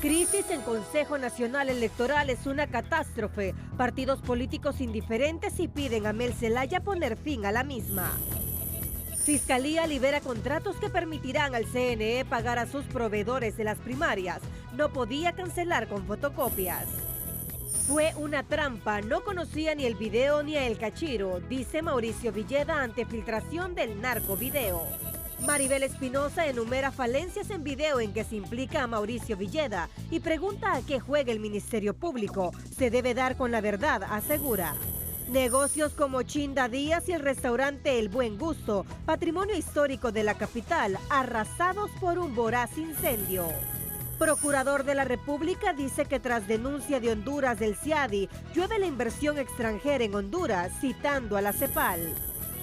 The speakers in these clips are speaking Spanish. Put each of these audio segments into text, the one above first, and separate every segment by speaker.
Speaker 1: Crisis en Consejo Nacional Electoral es una catástrofe. Partidos políticos indiferentes y piden a Mel Zelaya poner fin a la misma. Fiscalía libera contratos que permitirán al CNE pagar a sus proveedores de las primarias. No podía cancelar con fotocopias. Fue una trampa, no conocía ni el video ni a El Cachiro, dice Mauricio Villeda ante filtración del narcovideo. Maribel Espinosa enumera falencias en video en que se implica a Mauricio Villeda y pregunta a qué juega el Ministerio Público. Se debe dar con la verdad, asegura. Negocios como Chinda Díaz y el restaurante El Buen Gusto, patrimonio histórico de la capital, arrasados por un voraz incendio. Procurador de la República dice que tras denuncia de Honduras del CIADI, llueve la inversión extranjera en Honduras, citando a la CEPAL.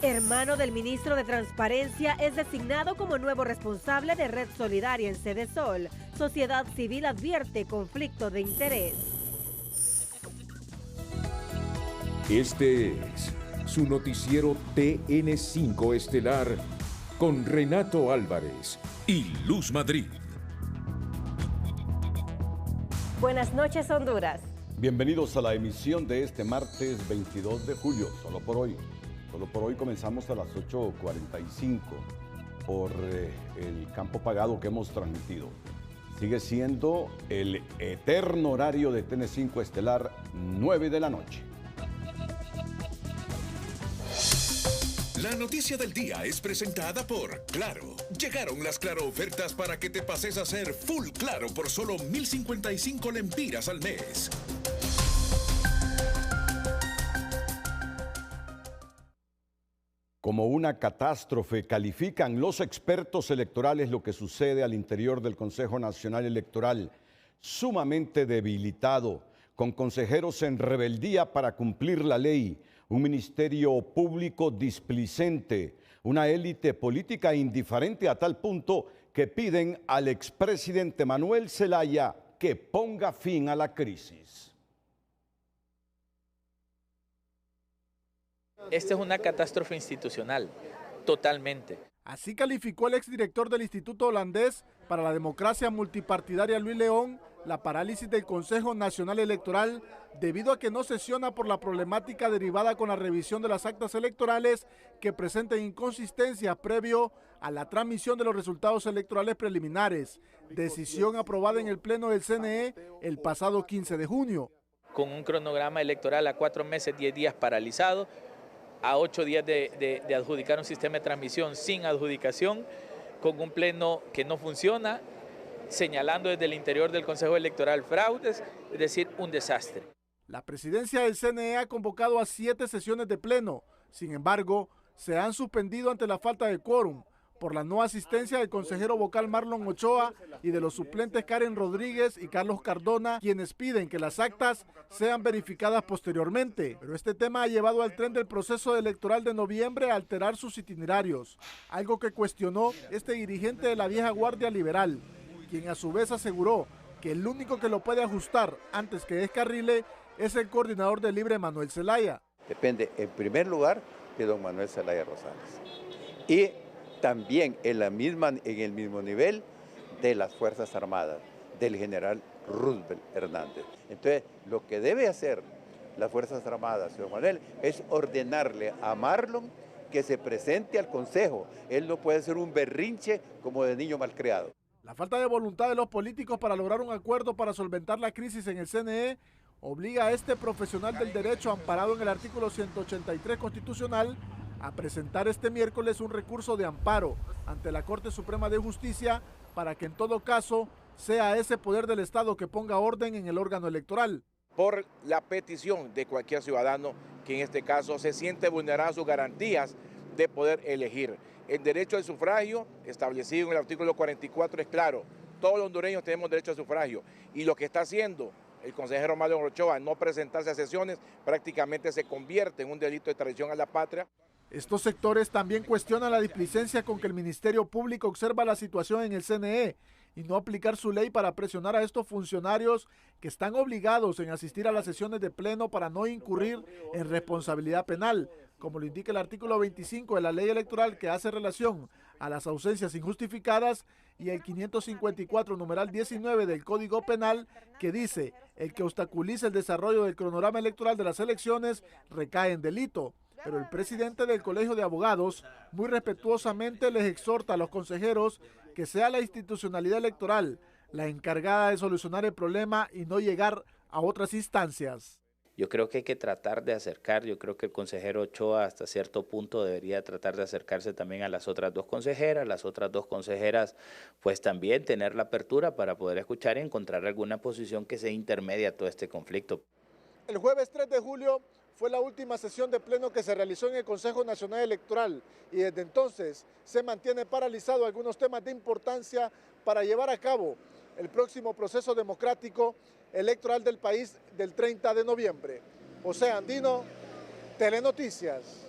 Speaker 1: Hermano del ministro de Transparencia es designado como nuevo responsable de Red Solidaria en Cedesol. Sociedad Civil advierte conflicto de interés.
Speaker 2: Este es su noticiero TN5 Estelar con Renato Álvarez y Luz Madrid.
Speaker 1: Buenas noches, Honduras.
Speaker 3: Bienvenidos a la emisión de este martes 22 de julio, solo por hoy. Solo por hoy comenzamos a las 8:45 por el campo pagado que hemos transmitido. Sigue siendo el eterno horario de TN5 Estelar, 9 de la noche.
Speaker 4: La noticia del día es presentada por Claro. Llegaron las Claro ofertas para que te pases a ser full Claro por solo 1,055 lempiras al mes.
Speaker 3: Como una catástrofe califican los expertos electorales lo que sucede al interior del Consejo Nacional Electoral, sumamente debilitado, con consejeros en rebeldía para cumplir la ley, un ministerio público displicente, una élite política indiferente a tal punto que piden al expresidente Manuel Zelaya que ponga fin a la crisis.
Speaker 5: Esta es una catástrofe institucional, totalmente.
Speaker 6: Así calificó el exdirector del Instituto Holandés para la Democracia Multipartidaria Luis León la parálisis del Consejo Nacional Electoral debido a que no sesiona por la problemática derivada con la revisión de las actas electorales que presenten inconsistencias previo a la transmisión de los resultados electorales preliminares, decisión aprobada en el Pleno del CNE el pasado 15 de junio.
Speaker 5: Con un cronograma electoral a 4 meses, 10 días paralizado, a 8 días de adjudicar un sistema de transmisión sin adjudicación, con un pleno que no funciona, señalando desde el interior del Consejo Electoral fraudes, es decir, un desastre.
Speaker 6: La presidencia del CNE ha convocado a 7 sesiones de pleno, sin embargo, se han suspendido ante la falta de quórum, por la no asistencia del consejero vocal Marlon Ochoa y de los suplentes Karen Rodríguez y Carlos Cardona, quienes piden que las actas sean verificadas posteriormente. Pero este tema ha llevado al tren del proceso electoral de noviembre a alterar sus itinerarios, algo que cuestionó este dirigente de la vieja guardia liberal, quien a su vez aseguró que el único que lo puede ajustar antes que descarrile es el coordinador de Libre, Manuel Zelaya.
Speaker 7: Depende en primer lugar de don Manuel Zelaya Rosales y también en el mismo nivel de las Fuerzas Armadas, del general Roosevelt Hernández. Entonces, lo que debe hacer las Fuerzas Armadas, señor Manuel, es ordenarle a Marlon que se presente al Consejo. Él no puede ser un berrinche como de niño malcriado.
Speaker 6: La falta de voluntad de los políticos para lograr un acuerdo para solventar la crisis en el CNE obliga a este profesional del derecho amparado en el artículo 183 constitucional a presentar este miércoles un recurso de amparo ante la Corte Suprema de Justicia para que en todo caso sea ese poder del Estado que ponga orden en el órgano electoral.
Speaker 8: Por la petición de cualquier ciudadano que en este caso se siente vulnerar sus garantías de poder elegir. El derecho al sufragio establecido en el artículo 44 es claro, todos los hondureños tenemos derecho al sufragio y lo que está haciendo el consejero Marlon Ochoa al no presentarse a sesiones prácticamente se convierte en un delito de traición a la patria.
Speaker 6: Estos sectores también cuestionan la displicencia con que el Ministerio Público observa la situación en el CNE y no aplicar su ley para presionar a estos funcionarios que están obligados en asistir a las sesiones de pleno para no incurrir en responsabilidad penal, como lo indica el artículo 25 de la ley electoral que hace relación a las ausencias injustificadas y el 554 numeral 19 del Código Penal, que dice: el que obstaculiza el desarrollo del cronograma electoral de las elecciones recae en delito. Pero el presidente del Colegio de Abogados muy respetuosamente les exhorta a los consejeros que sea la institucionalidad electoral la encargada de solucionar el problema y no llegar a otras instancias.
Speaker 9: Yo creo que hay que tratar de acercar, yo creo que el consejero Ochoa hasta cierto punto debería tratar de acercarse también a las otras dos consejeras, pues también tener la apertura para poder escuchar y encontrar alguna posición que sea intermedia a todo este conflicto.
Speaker 6: El jueves 3 de julio fue la última sesión de pleno que se realizó en el Consejo Nacional Electoral y desde entonces se mantiene paralizado algunos temas de importancia para llevar a cabo el próximo proceso democrático electoral del país del 30 de noviembre. José Andino, Telenoticias.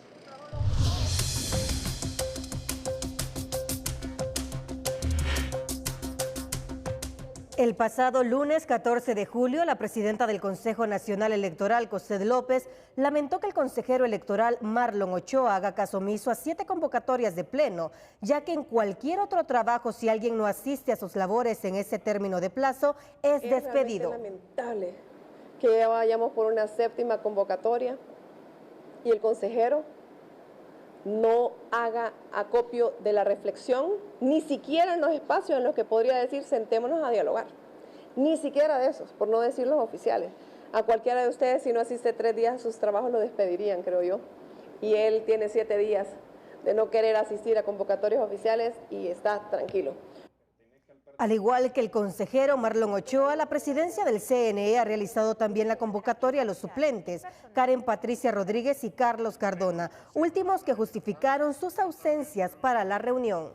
Speaker 1: El pasado lunes 14 de julio, la presidenta del Consejo Nacional Electoral, Cosette López, lamentó que el consejero electoral Marlon Ochoa haga caso omiso a 7 convocatorias de pleno, ya que en cualquier otro trabajo, si alguien no asiste a sus labores en ese término de plazo, es despedido.
Speaker 10: Es lamentable que ya vayamos por una 7ª convocatoria y el consejero no haga acopio de la reflexión, ni siquiera en los espacios en los que podría decir sentémonos a dialogar, ni siquiera de esos, por no decir los oficiales. A cualquiera de ustedes, si no asiste 3 días a sus trabajos, lo despedirían, creo yo. Y él tiene 7 días de no querer asistir a convocatorias oficiales y está tranquilo.
Speaker 1: Al igual que el consejero Marlon Ochoa, la presidencia del CNE ha realizado también la convocatoria a los suplentes, Karen Patricia Rodríguez y Carlos Cardona, últimos que justificaron sus ausencias para la reunión.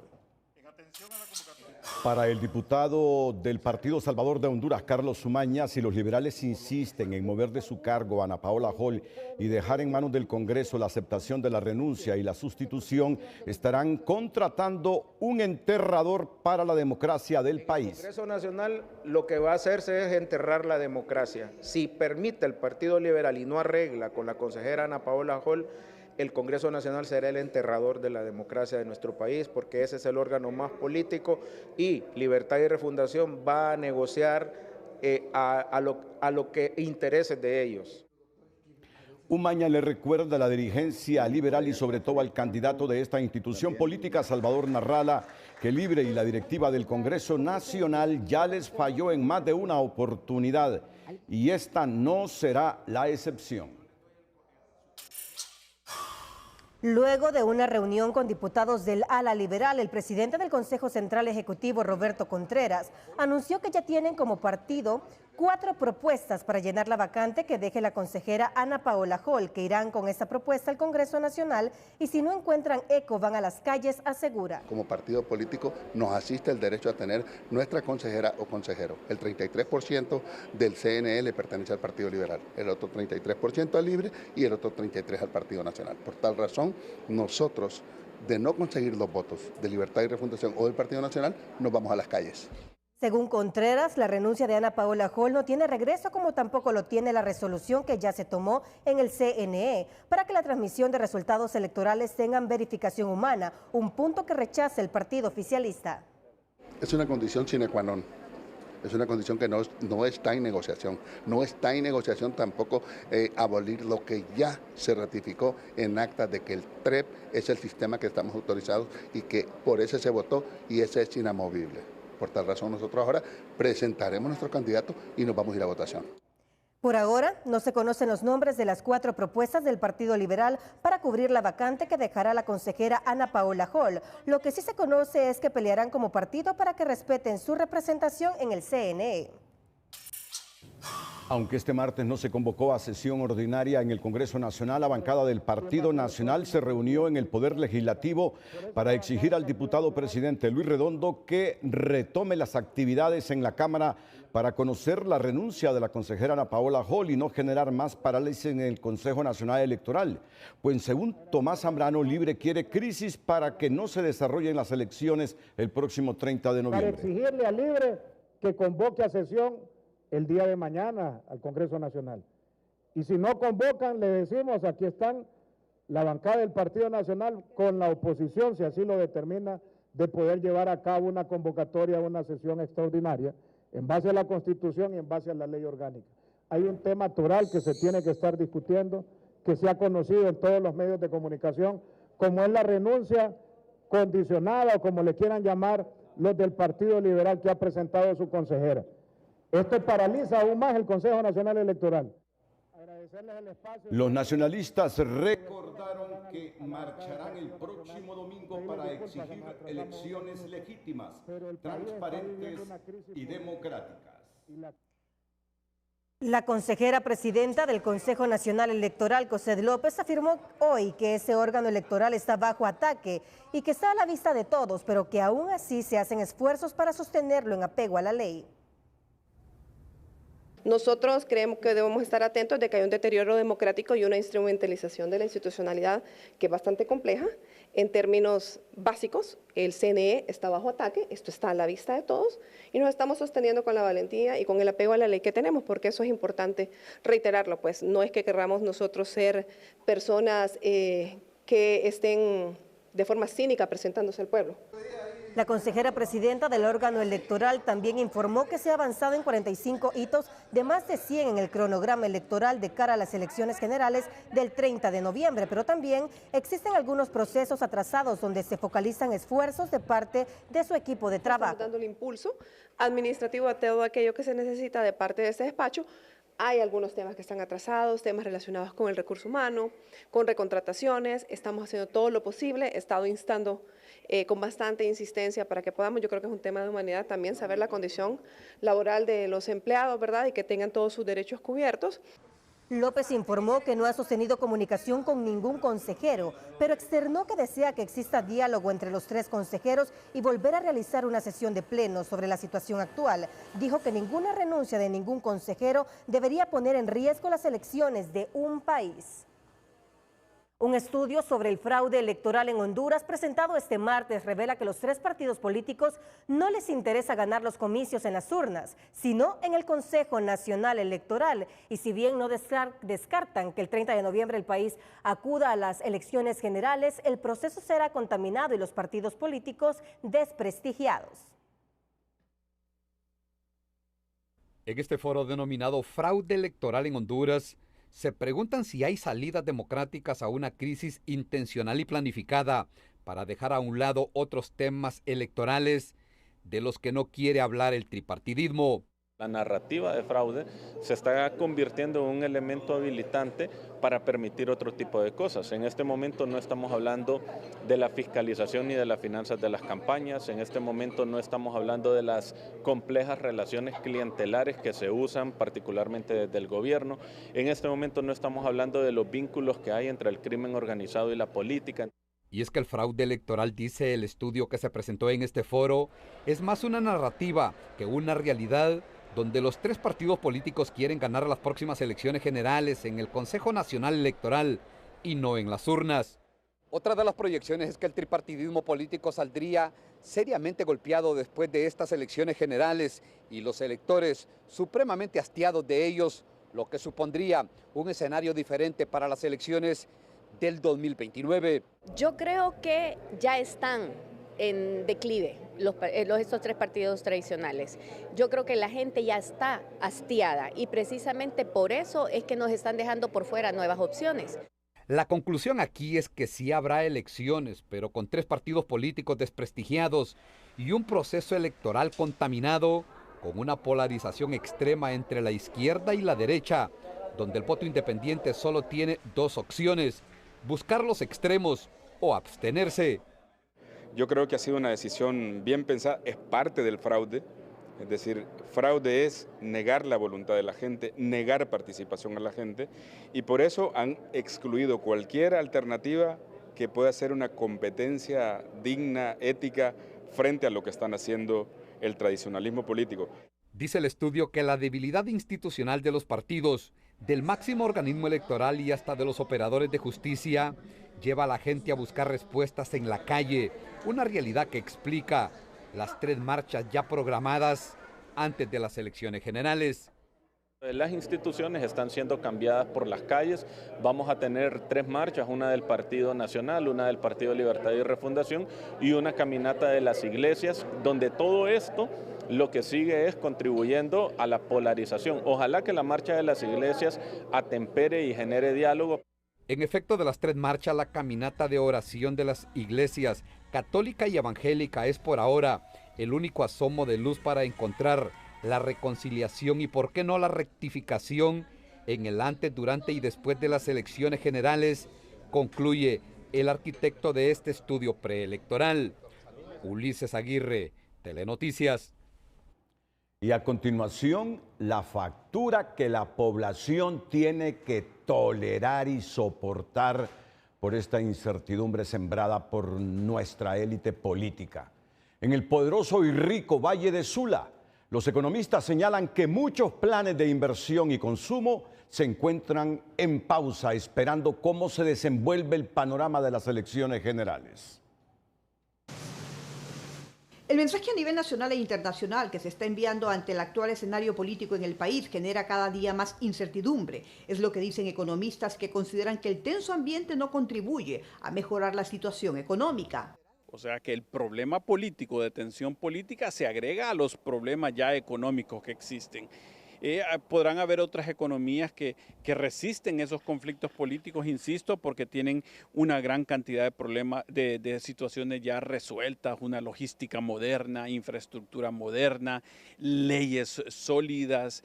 Speaker 3: Para el diputado del Partido Salvador de Honduras, Carlos Umaña, si los liberales insisten en mover de su cargo a Ana Paola Hall y dejar en manos del Congreso la aceptación de la renuncia y la sustitución, estarán contratando un enterrador para la democracia del país.
Speaker 11: El Congreso Nacional lo que va a hacerse es enterrar la democracia. Si permite el Partido Liberal y no arregla con la consejera Ana Paola Hall, el Congreso Nacional será el enterrador de la democracia de nuestro país, porque ese es el órgano más político y Libertad y Refundación va a negociar a lo que intereses de ellos.
Speaker 3: Umaña le recuerda a la dirigencia liberal y sobre todo al candidato de esta institución política, Salvador Narrala, que Libre y la directiva del Congreso Nacional ya les falló en más de una oportunidad y esta no será la excepción.
Speaker 1: Luego de una reunión con diputados del ala liberal, el presidente del Consejo Central Ejecutivo, Roberto Contreras, anunció que ya tienen como partido 4 propuestas para llenar la vacante que deje la consejera Ana Paola Hall, que irán con esta propuesta al Congreso Nacional y si no encuentran eco van a las calles, asegura.
Speaker 12: Como partido político nos asiste el derecho a tener nuestra consejera o consejero. El 33% del CNE le pertenece al Partido Liberal, el otro 33% al Libre y el otro 33% al Partido Nacional. Por tal razón, nosotros, de no conseguir los votos de Libertad y Refundación o del Partido Nacional, nos vamos a las calles.
Speaker 1: Según Contreras, la renuncia de Ana Paola Hall no tiene regreso, como tampoco lo tiene la resolución que ya se tomó en el CNE para que la transmisión de resultados electorales tengan verificación humana, un punto que rechaza el partido oficialista.
Speaker 12: Es una condición sine qua non. Es una condición que no está en negociación. No está en negociación tampoco abolir lo que ya se ratificó en acta de que el TREP es el sistema que estamos autorizados y que por ese se votó y ese es inamovible. Por tal razón nosotros ahora presentaremos nuestro candidato y nos vamos a ir a votación.
Speaker 1: Por ahora no se conocen los nombres de las 4 propuestas del Partido Liberal para cubrir la vacante que dejará la consejera Ana Paola Hall. Lo que sí se conoce es que pelearán como partido para que respeten su representación en el CNE.
Speaker 3: Aunque este martes no se convocó a sesión ordinaria en el Congreso Nacional, la bancada del Partido Nacional se reunió en el Poder Legislativo para exigir al diputado presidente Luis Redondo que retome las actividades en la Cámara para conocer la renuncia de la consejera Ana Paola Hall y no generar más parálisis en el Consejo Nacional Electoral. Pues según Tomás Zambrano, Libre quiere crisis para que no se desarrollen las elecciones el próximo 30 de noviembre.
Speaker 13: Para exigirle a Libre que convoque a sesión el día de mañana al Congreso Nacional. Y si no convocan, le decimos, aquí están la bancada del Partido Nacional con la oposición, si así lo determina de poder llevar a cabo una convocatoria a una sesión extraordinaria en base a la Constitución y en base a la ley orgánica. Hay un tema toral que se tiene que estar discutiendo, que se ha conocido en todos los medios de comunicación, como es la renuncia condicionada o como le quieran llamar los del Partido Liberal que ha presentado su consejera. Esto paraliza aún más el Consejo Nacional Electoral.
Speaker 3: Los nacionalistas recordaron que marcharán el próximo domingo para exigir elecciones legítimas, transparentes y democráticas.
Speaker 1: La consejera presidenta del Consejo Nacional Electoral, Cosette López, afirmó hoy que ese órgano electoral está bajo ataque y que está a la vista de todos, pero que aún así se hacen esfuerzos para sostenerlo en apego a la ley.
Speaker 10: Nosotros creemos que debemos estar atentos de que hay un deterioro democrático y una instrumentalización de la institucionalidad que es bastante compleja. En términos básicos, el CNE está bajo ataque, esto está a la vista de todos y nos estamos sosteniendo con la valentía y con el apego a la ley que tenemos, porque eso es importante reiterarlo, pues no es que querramos nosotros ser personas que estén de forma cínica presentándose al pueblo.
Speaker 1: La consejera presidenta del órgano electoral también informó que se ha avanzado en 45 hitos de más de 100 en el cronograma electoral de cara a las elecciones generales del 30 de noviembre, pero también existen algunos procesos atrasados donde se focalizan esfuerzos de parte de su equipo de trabajo.
Speaker 10: Estamos dando el impulso administrativo a todo aquello que se necesita de parte de este despacho. Hay algunos temas que están atrasados, temas relacionados con el recurso humano, con recontrataciones. Estamos haciendo todo lo posible, he estado instando con bastante insistencia para que podamos, yo creo que es un tema de humanidad también, saber la condición laboral de los empleados, ¿verdad? Y que tengan todos sus derechos cubiertos.
Speaker 1: López informó que no ha sostenido comunicación con ningún consejero, pero externó que desea que exista diálogo entre los 3 consejeros y volver a realizar una sesión de pleno sobre la situación actual. Dijo que ninguna renuncia de ningún consejero debería poner en riesgo las elecciones de un país. Un estudio sobre el fraude electoral en Honduras presentado este martes revela que los 3 partidos políticos no les interesa ganar los comicios en las urnas, sino en el Consejo Nacional Electoral. Y si bien no descartan que el 30 de noviembre el país acuda a las elecciones generales, el proceso será contaminado y los partidos políticos desprestigiados.
Speaker 14: En este foro denominado Fraude Electoral en Honduras, se preguntan si hay salidas democráticas a una crisis intencional y planificada para dejar a un lado otros temas electorales de los que no quiere hablar el tripartidismo.
Speaker 15: La narrativa de fraude se está convirtiendo en un elemento habilitante para permitir otro tipo de cosas. En este momento no estamos hablando de la fiscalización ni de las finanzas de las campañas, en este momento no estamos hablando de las complejas relaciones clientelares que se usan particularmente desde el gobierno, en este momento no estamos hablando de los vínculos que hay entre el crimen organizado y la política.
Speaker 14: Y es que el fraude electoral, dice el estudio que se presentó en este foro, es más una narrativa que una realidad donde los 3 partidos políticos quieren ganar las próximas elecciones generales en el Consejo Nacional Electoral y no en las urnas.
Speaker 16: Otra de las proyecciones es que el tripartidismo político saldría seriamente golpeado después de estas elecciones generales y los electores supremamente hastiados de ellos, lo que supondría un escenario diferente para las elecciones del 2029.
Speaker 17: Yo creo que ya están en declive estos 3 partidos tradicionales. Yo creo que la gente ya está hastiada y precisamente por eso es que nos están dejando por fuera nuevas opciones.
Speaker 14: La conclusión aquí es que sí habrá elecciones, pero con 3 partidos políticos desprestigiados y un proceso electoral contaminado con una polarización extrema entre la izquierda y la derecha, donde el voto independiente solo tiene 2 opciones: buscar los extremos o abstenerse.
Speaker 15: Yo creo que ha sido una decisión bien pensada, es parte del fraude, es decir, fraude es negar la voluntad de la gente, negar participación a la gente, y por eso han excluido cualquier alternativa que pueda ser una competencia digna, ética, frente a lo que están haciendo el tradicionalismo político.
Speaker 14: Dice el estudio que la debilidad institucional de los partidos, del máximo organismo electoral y hasta de los operadores de justicia, lleva a la gente a buscar respuestas en la calle, una realidad que explica las 3 marchas ya programadas antes de las elecciones generales.
Speaker 15: Las instituciones están siendo cambiadas por las calles. Vamos a tener 3 marchas, una del Partido Nacional, una del Partido Libertad y Refundación y una caminata de las iglesias, donde todo esto lo que sigue es contribuyendo a la polarización. Ojalá que la marcha de las iglesias atempere y genere diálogo.
Speaker 14: En efecto, de las 3 marchas, la caminata de oración de las iglesias católica y evangélica es por ahora el único asomo de luz para encontrar la reconciliación y, por qué no, la rectificación en el antes, durante y después de las elecciones generales, concluye el arquitecto de este estudio preelectoral, Ulises Aguirre, Telenoticias.
Speaker 3: Y a continuación, la factura que la población tiene que tolerar y soportar por esta incertidumbre sembrada por nuestra élite política. En el poderoso y rico Valle de Sula, los economistas señalan que muchos planes de inversión y consumo se encuentran en pausa, esperando cómo se desenvuelve el panorama de las elecciones generales.
Speaker 18: El mensaje a nivel nacional e internacional que se está enviando ante el actual escenario político en el país genera cada día más incertidumbre. Es lo que dicen economistas que consideran que el tenso ambiente no contribuye a mejorar la situación económica.
Speaker 19: O sea que el problema político, de tensión política, se agrega a los problemas ya económicos que existen. Podrán haber otras economías que resisten esos conflictos políticos, insisto, porque tienen una gran cantidad de problemas, de situaciones ya resueltas, una logística moderna, infraestructura moderna, leyes sólidas,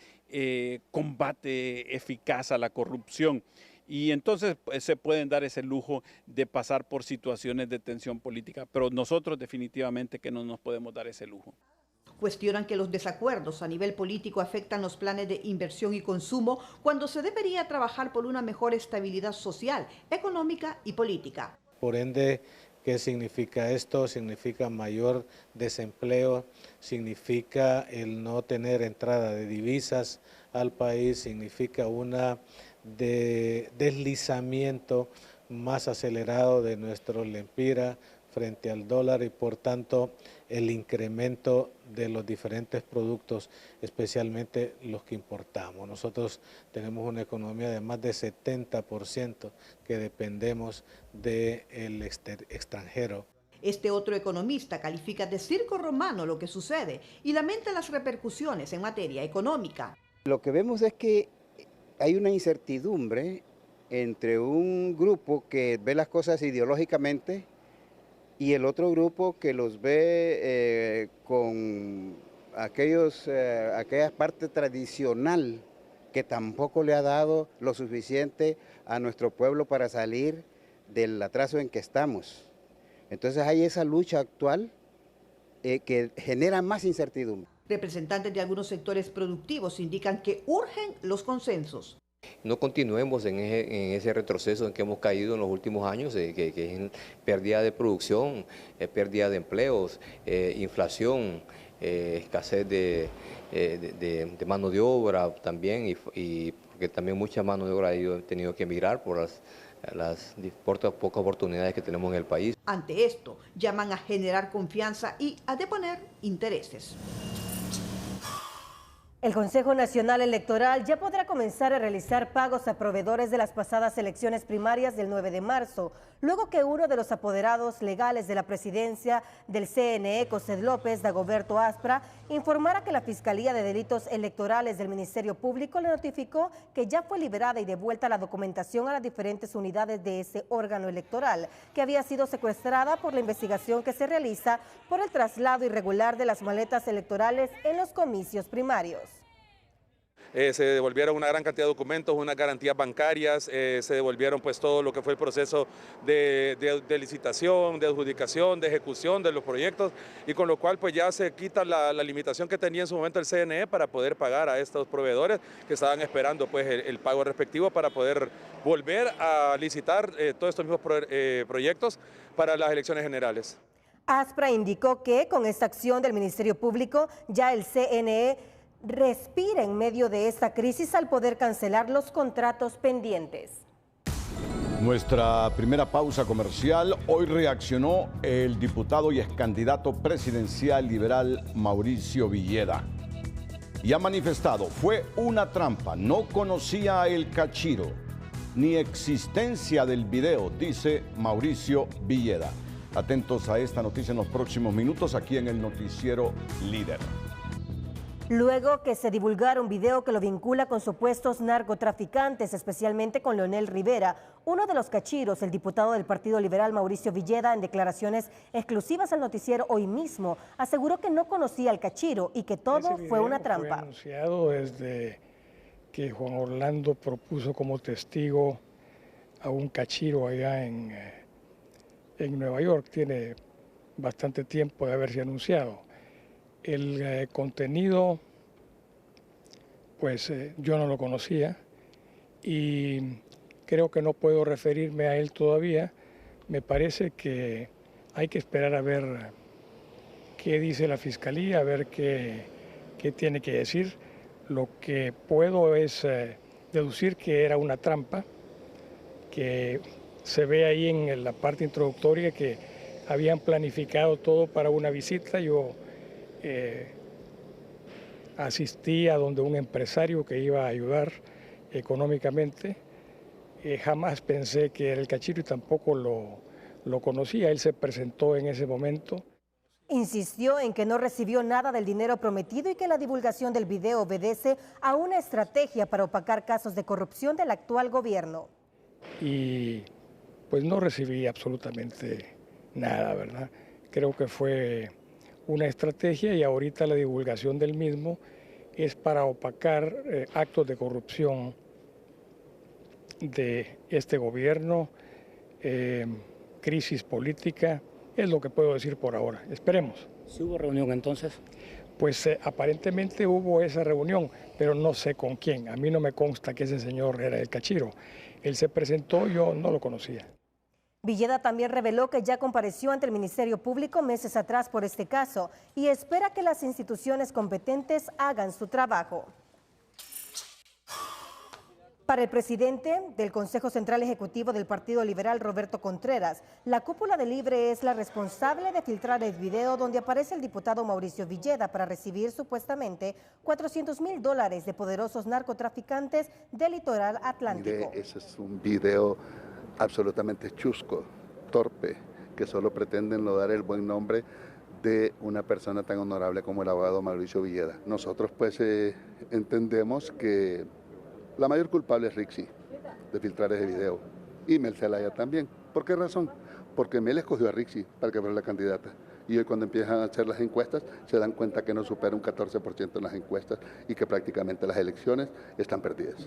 Speaker 19: combate eficaz a la corrupción. Y entonces se pueden dar ese lujo de pasar por situaciones de tensión política, pero nosotros definitivamente que no nos podemos dar ese lujo.
Speaker 18: Cuestionan que los desacuerdos a nivel político afectan los planes de inversión y consumo cuando se debería trabajar por una mejor estabilidad social, económica y política.
Speaker 20: Por ende, ¿qué significa esto? Significa mayor desempleo, significa el no tener entrada de divisas al país, significa una deslizamiento más acelerado de nuestro lempira frente al dólar y por tanto el incremento de los diferentes productos, especialmente los que importamos. Nosotros tenemos una economía de más de 70% que dependemos del extranjero.
Speaker 18: Este otro economista califica de circo romano lo que sucede y lamenta las repercusiones en materia económica.
Speaker 21: Lo que vemos es que hay una incertidumbre entre un grupo que ve las cosas ideológicamente y el otro grupo que los ve con aquella parte tradicional que tampoco le ha dado lo suficiente a nuestro pueblo para salir del atraso en que estamos. Entonces hay esa lucha actual que genera más incertidumbre.
Speaker 18: Representantes de algunos sectores productivos indican que urgen los consensos.
Speaker 22: No continuemos en ese retroceso en que hemos caído en los últimos años, que es pérdida de producción, pérdida de empleos, inflación, escasez de mano de obra también, y porque también mucha mano de obra ha tenido que emigrar por las pocas oportunidades que tenemos en el país.
Speaker 18: Ante esto, llaman a generar confianza y a deponer intereses.
Speaker 1: El Consejo Nacional Electoral ya podrá comenzar a realizar pagos a proveedores de las pasadas elecciones primarias del 9 de marzo, luego que uno de los apoderados legales de la presidencia del CNE, José López, Dagoberto Aspra, informara que la Fiscalía de Delitos Electorales del Ministerio Público le notificó que ya fue liberada y devuelta la documentación a las diferentes unidades de ese órgano electoral, que había sido secuestrada por la investigación que se realiza por el traslado irregular de las maletas electorales en los comicios primarios.
Speaker 23: Se devolvieron una gran cantidad de documentos, unas garantías bancarias, se devolvieron pues todo lo que fue el proceso de licitación, de adjudicación, de ejecución de los proyectos, y con lo cual pues ya se quita la limitación que tenía en su momento el CNE para poder pagar a estos proveedores que estaban esperando pues el pago respectivo para poder volver a licitar todos estos mismos proyectos para las elecciones generales.
Speaker 1: Aspra indicó que con esta acción del Ministerio Público ya el CNE respira en medio de esta crisis al poder cancelar los contratos pendientes.
Speaker 3: Nuestra primera pausa comercial. Hoy reaccionó el diputado y excandidato presidencial liberal Mauricio Villeda. y ha manifestado: fue una trampa, no conocía a El Cachiro, ni existencia del video, dice Mauricio Villeda. Atentos a esta noticia en los próximos minutos aquí en el Noticiero Líder.
Speaker 1: Luego que se divulgara un video que lo vincula con supuestos narcotraficantes, especialmente con Leonel Rivera, uno de los cachiros, el diputado del Partido Liberal Mauricio Villeda, en declaraciones exclusivas al noticiero Hoy Mismo, aseguró que no conocía al cachiro y que todo fue una trampa.
Speaker 2: Fue anunciado desde que Juan Orlando propuso como testigo a un cachiro allá en Nueva York. Tiene bastante tiempo de haberse anunciado. El contenido, pues yo no lo conocía y creo que no puedo referirme a él todavía. Me parece que hay que esperar a ver qué dice la Fiscalía, a ver qué tiene que decir. Lo que puedo es deducir que era una trampa, que se ve ahí en la parte introductoria que habían planificado todo para una visita. Yo asistí a donde un empresario que iba a ayudar económicamente. Jamás pensé que era el cachiro y tampoco lo conocía. Él se presentó en ese momento.
Speaker 1: Insistió en que no recibió nada del dinero prometido y que la divulgación del video obedece a una estrategia para opacar casos de corrupción del actual gobierno.
Speaker 2: Y pues no recibí absolutamente nada, ¿verdad? Creo que fue una estrategia y ahorita la divulgación del mismo es para opacar actos de corrupción de este gobierno, crisis política, es lo que puedo decir por ahora. Esperemos.
Speaker 4: ¿Sí hubo reunión entonces?
Speaker 2: Pues aparentemente hubo esa reunión, pero no sé con quién. A mí no me consta que ese señor era el cachiro. Él se presentó, yo no lo conocía.
Speaker 1: Villeda también reveló que ya compareció ante el Ministerio Público meses atrás por este caso y espera que las instituciones competentes hagan su trabajo. Para el presidente del Consejo Central Ejecutivo del Partido Liberal, Roberto Contreras, la cúpula de Libre es la responsable de filtrar el video donde aparece el diputado Mauricio Villeda para recibir supuestamente $400,000 de poderosos narcotraficantes del litoral atlántico.
Speaker 12: Mire, ese es un video absolutamente chusco, torpe, que solo pretenden dar el buen nombre de una persona tan honorable como el abogado Mauricio Villeda. Nosotros pues entendemos que la mayor culpable es Rixi de filtrar ese video y Mel Zelaya también. ¿Por qué razón? Porque Mel escogió a Rixi para que fuera la candidata y hoy cuando empiezan a hacer las encuestas se dan cuenta que no supera un 14% en las encuestas y que prácticamente las elecciones están perdidas.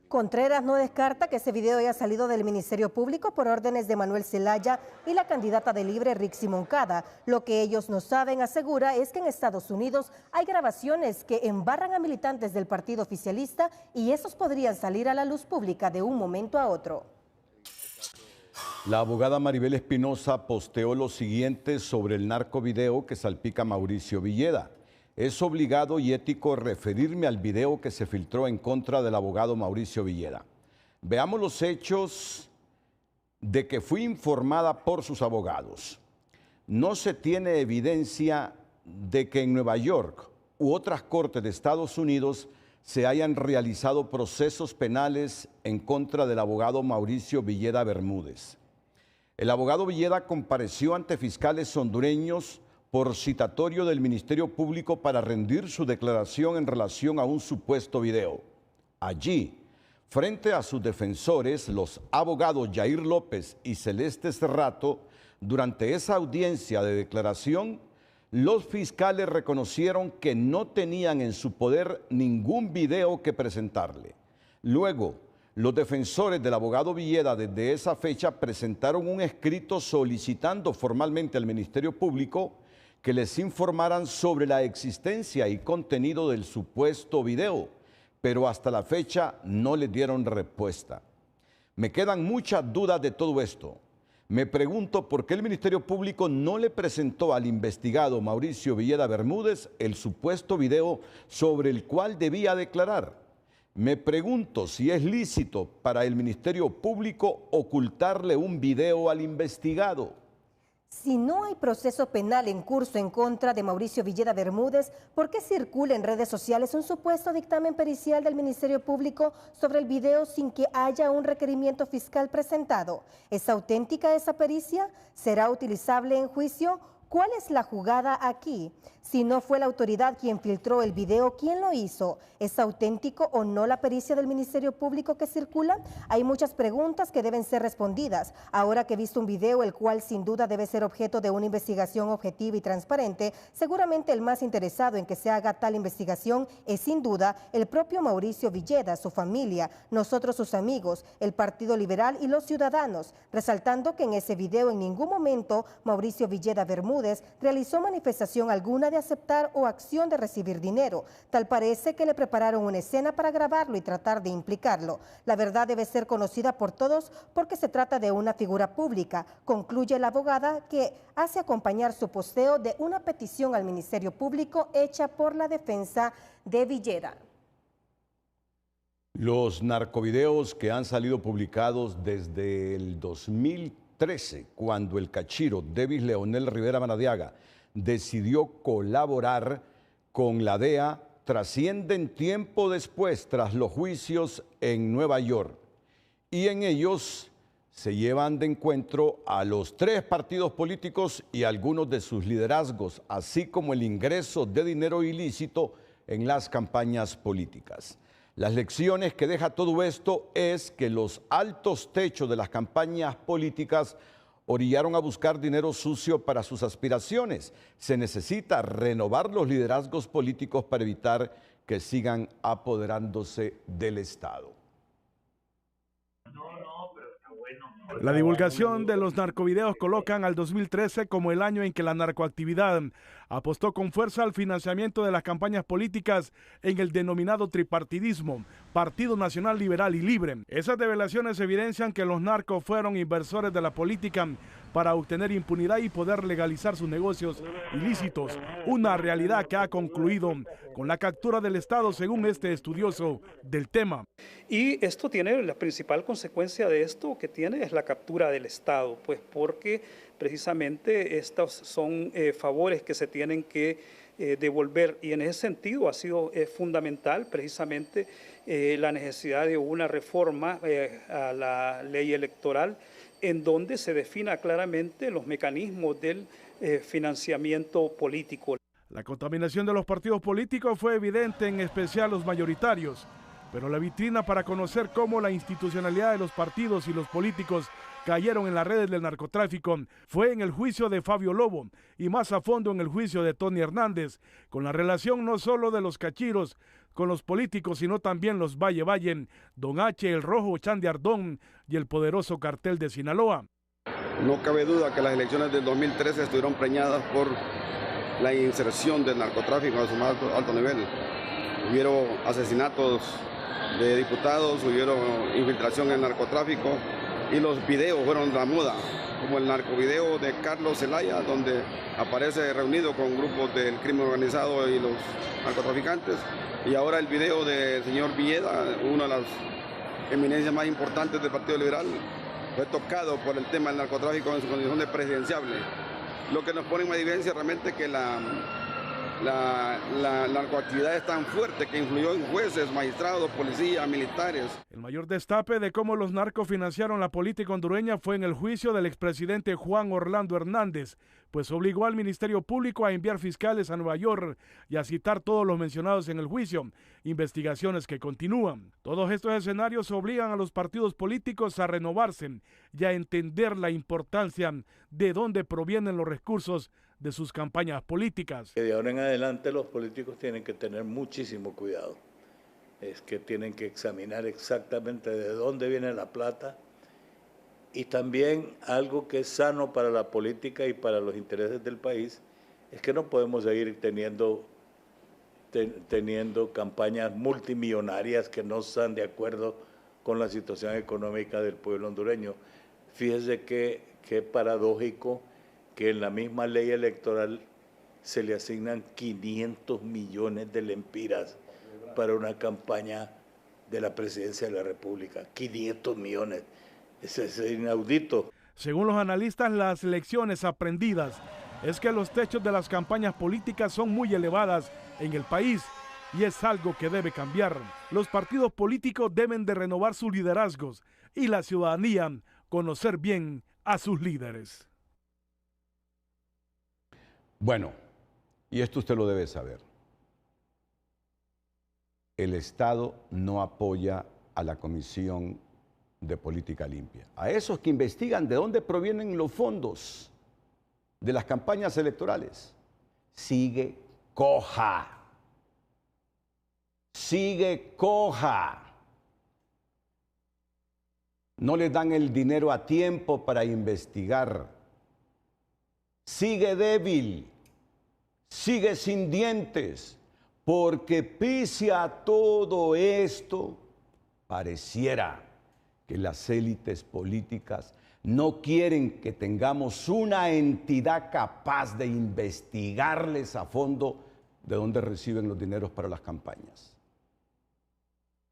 Speaker 1: Contreras no descarta que ese video haya salido del Ministerio Público por órdenes de Manuel Zelaya y la candidata de Libre, Rixi Moncada. Lo que ellos no saben, asegura, es que en Estados Unidos hay grabaciones que embarran a militantes del partido oficialista y esos podrían salir a la luz pública de un momento a otro.
Speaker 3: La abogada Maribel Espinosa posteó lo siguiente sobre el narcovideo que salpica a Mauricio Villeda. Es obligado y ético referirme al video que se filtró en contra del abogado Mauricio Villeda. Veamos los hechos de que fui informada por sus abogados. No se tiene evidencia de que en Nueva York u otras cortes de Estados Unidos se hayan realizado procesos penales en contra del abogado Mauricio Villeda Bermúdez. El abogado Villeda compareció ante fiscales hondureños por citatorio del Ministerio Público para rendir su declaración en relación a un supuesto video. Allí, frente a sus defensores, los abogados Jair López y Celeste Cerrato, durante esa audiencia de declaración, los fiscales reconocieron que no tenían en su poder ningún video que presentarle. Luego, los defensores del abogado Villeda desde esa fecha presentaron un escrito solicitando formalmente al Ministerio Público que les informaran sobre la existencia y contenido del supuesto video, pero hasta la fecha no les dieron respuesta. Me quedan muchas dudas de todo esto. Me pregunto por qué el Ministerio Público no le presentó al investigado Mauricio Villeda Bermúdez el supuesto video sobre el cual debía declarar. Me pregunto si es lícito para el Ministerio Público ocultarle un video al investigado.
Speaker 1: Si no hay proceso penal en curso en contra de Mauricio Villeda Bermúdez, ¿por qué circula en redes sociales un supuesto dictamen pericial del Ministerio Público sobre el video sin que haya un requerimiento fiscal presentado? ¿Es auténtica esa pericia? ¿Será utilizable en juicio? ¿Cuál es la jugada aquí? Si no fue la autoridad quien filtró el video, ¿quién lo hizo? ¿Es auténtico o no la pericia del Ministerio Público que circula? Hay muchas preguntas que deben ser respondidas. Ahora que he visto un video, el cual sin duda debe ser objeto de una investigación objetiva y transparente, seguramente el más interesado en que se haga tal investigación es sin duda el propio Mauricio Villeda, su familia, nosotros sus amigos, el Partido Liberal y los ciudadanos, resaltando que en ese video en ningún momento Mauricio Villeda Bermúdez realizó manifestación alguna de aceptar o acción de recibir dinero. Tal parece que le prepararon una escena para grabarlo y tratar de implicarlo. La verdad debe ser conocida por todos porque se trata de una figura pública, concluye la abogada que hace acompañar su posteo de una petición al Ministerio Público hecha por la defensa de Villeda.
Speaker 3: Los narcovideos que han salido publicados desde el 2013, cuando el cachiro Davis Leonel Rivera Maradiaga decidió colaborar con la DEA, trascienden tiempo después tras los juicios en Nueva York. Y en ellos se llevan de encuentro a los 3 partidos políticos y algunos de sus liderazgos, así como el ingreso de dinero ilícito en las campañas políticas. Las lecciones que deja todo esto es que los altos techos de las campañas políticas orillaron a buscar dinero sucio para sus aspiraciones. Se necesita renovar los liderazgos políticos para evitar que sigan apoderándose del Estado.
Speaker 4: La divulgación de los narcovideos colocan al 2013 como el año en que la narcoactividad apostó con fuerza al financiamiento de las campañas políticas en el denominado tripartidismo, Partido Nacional Liberal y Libre. Esas revelaciones evidencian que los narcos fueron inversores de la política para obtener impunidad y poder legalizar sus negocios ilícitos, una realidad que ha concluido con la captura del Estado según este estudioso del tema.
Speaker 5: Y esto tiene, la principal consecuencia de esto que tiene es la captura del Estado, pues porque precisamente estos son favores que se tienen que devolver, y en ese sentido ha sido fundamental precisamente la necesidad de una reforma a la ley electoral en donde se defina claramente los mecanismos del financiamiento político.
Speaker 4: La contaminación de los partidos políticos fue evidente, en especial los mayoritarios, pero la vitrina para conocer cómo la institucionalidad de los partidos y los políticos cayeron en las redes del narcotráfico fue en el juicio de Fabio Lobo y más a fondo en el juicio de Tony Hernández, con la relación no solo de los cachiros con los políticos, sino también los Valle, Don H, el Rojo, Chandy Ardón y el poderoso cartel de Sinaloa.
Speaker 7: No cabe duda que las elecciones del 2013 estuvieron preñadas por la inserción del narcotráfico a su más alto nivel. Hubieron asesinatos de diputados, hubieron infiltración en el narcotráfico y los videos fueron la moda, como el narcovideo de Carlos Zelaya, donde aparece reunido con grupos del crimen organizado y los narcotraficantes, y ahora el video del señor Villeda, una de las eminencias más importantes del Partido Liberal, fue tocado por el tema del narcotráfico en su condición de presidenciable, lo que nos pone en evidencia realmente que la narcoactividad es tan fuerte que influyó en jueces, magistrados, policías, militares.
Speaker 4: El mayor destape de cómo los narcos financiaron la política hondureña fue en el juicio del expresidente Juan Orlando Hernández, pues obligó al Ministerio Público a enviar fiscales a Nueva York y a citar todos los mencionados en el juicio, investigaciones que continúan. Todos estos escenarios obligan a los partidos políticos a renovarse y a entender la importancia de dónde provienen los recursos de sus campañas políticas.
Speaker 24: De ahora en adelante los políticos tienen que tener muchísimo cuidado. Es que tienen que examinar exactamente de dónde viene la plata, y también algo que es sano para la política y para los intereses del país es que no podemos seguir teniendo campañas multimillonarias que no están de acuerdo con la situación económica del pueblo hondureño. Fíjese que paradójico que en la misma ley electoral se le asignan 500 millones de lempiras para una campaña de la presidencia de la República. 500 millones. Eso es inaudito.
Speaker 4: Según los analistas, las lecciones aprendidas es que los techos de las campañas políticas son muy elevadas en el país y es algo que debe cambiar. Los partidos políticos deben de renovar sus liderazgos y la ciudadanía conocer bien a sus líderes.
Speaker 3: Bueno, y esto usted lo debe saber. El Estado no apoya a la Comisión de Política Limpia. A esos que investigan de dónde provienen los fondos de las campañas electorales. Sigue coja. Sigue coja. No les dan el dinero a tiempo para investigar. Sigue débil. Sigue sin dientes. Porque pese a todo esto, pareciera que las élites políticas no quieren que tengamos una entidad capaz de investigarles a fondo de dónde reciben los dineros para las campañas.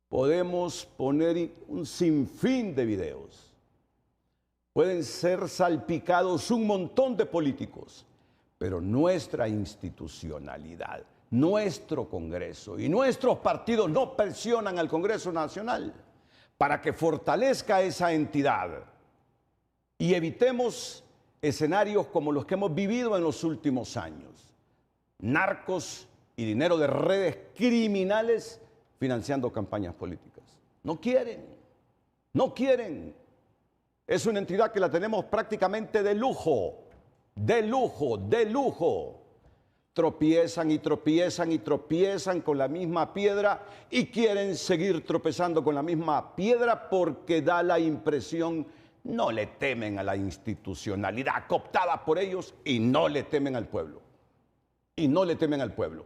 Speaker 3: Podemos poner un sinfín de videos. Pueden ser salpicados un montón de políticos, pero nuestra institucionalidad, nuestro Congreso y nuestros partidos no presionan al Congreso Nacional para que fortalezca esa entidad y evitemos escenarios como los que hemos vivido en los últimos años. Narcos y dinero de redes criminales financiando campañas políticas. No quieren, no quieren. Es una entidad que la tenemos prácticamente de lujo, de lujo, de lujo. Tropiezan y tropiezan y tropiezan con la misma piedra y quieren seguir tropezando con la misma piedra porque da la impresión, no le temen a la institucionalidad cooptada por ellos y no le temen al pueblo. Y no le temen al pueblo.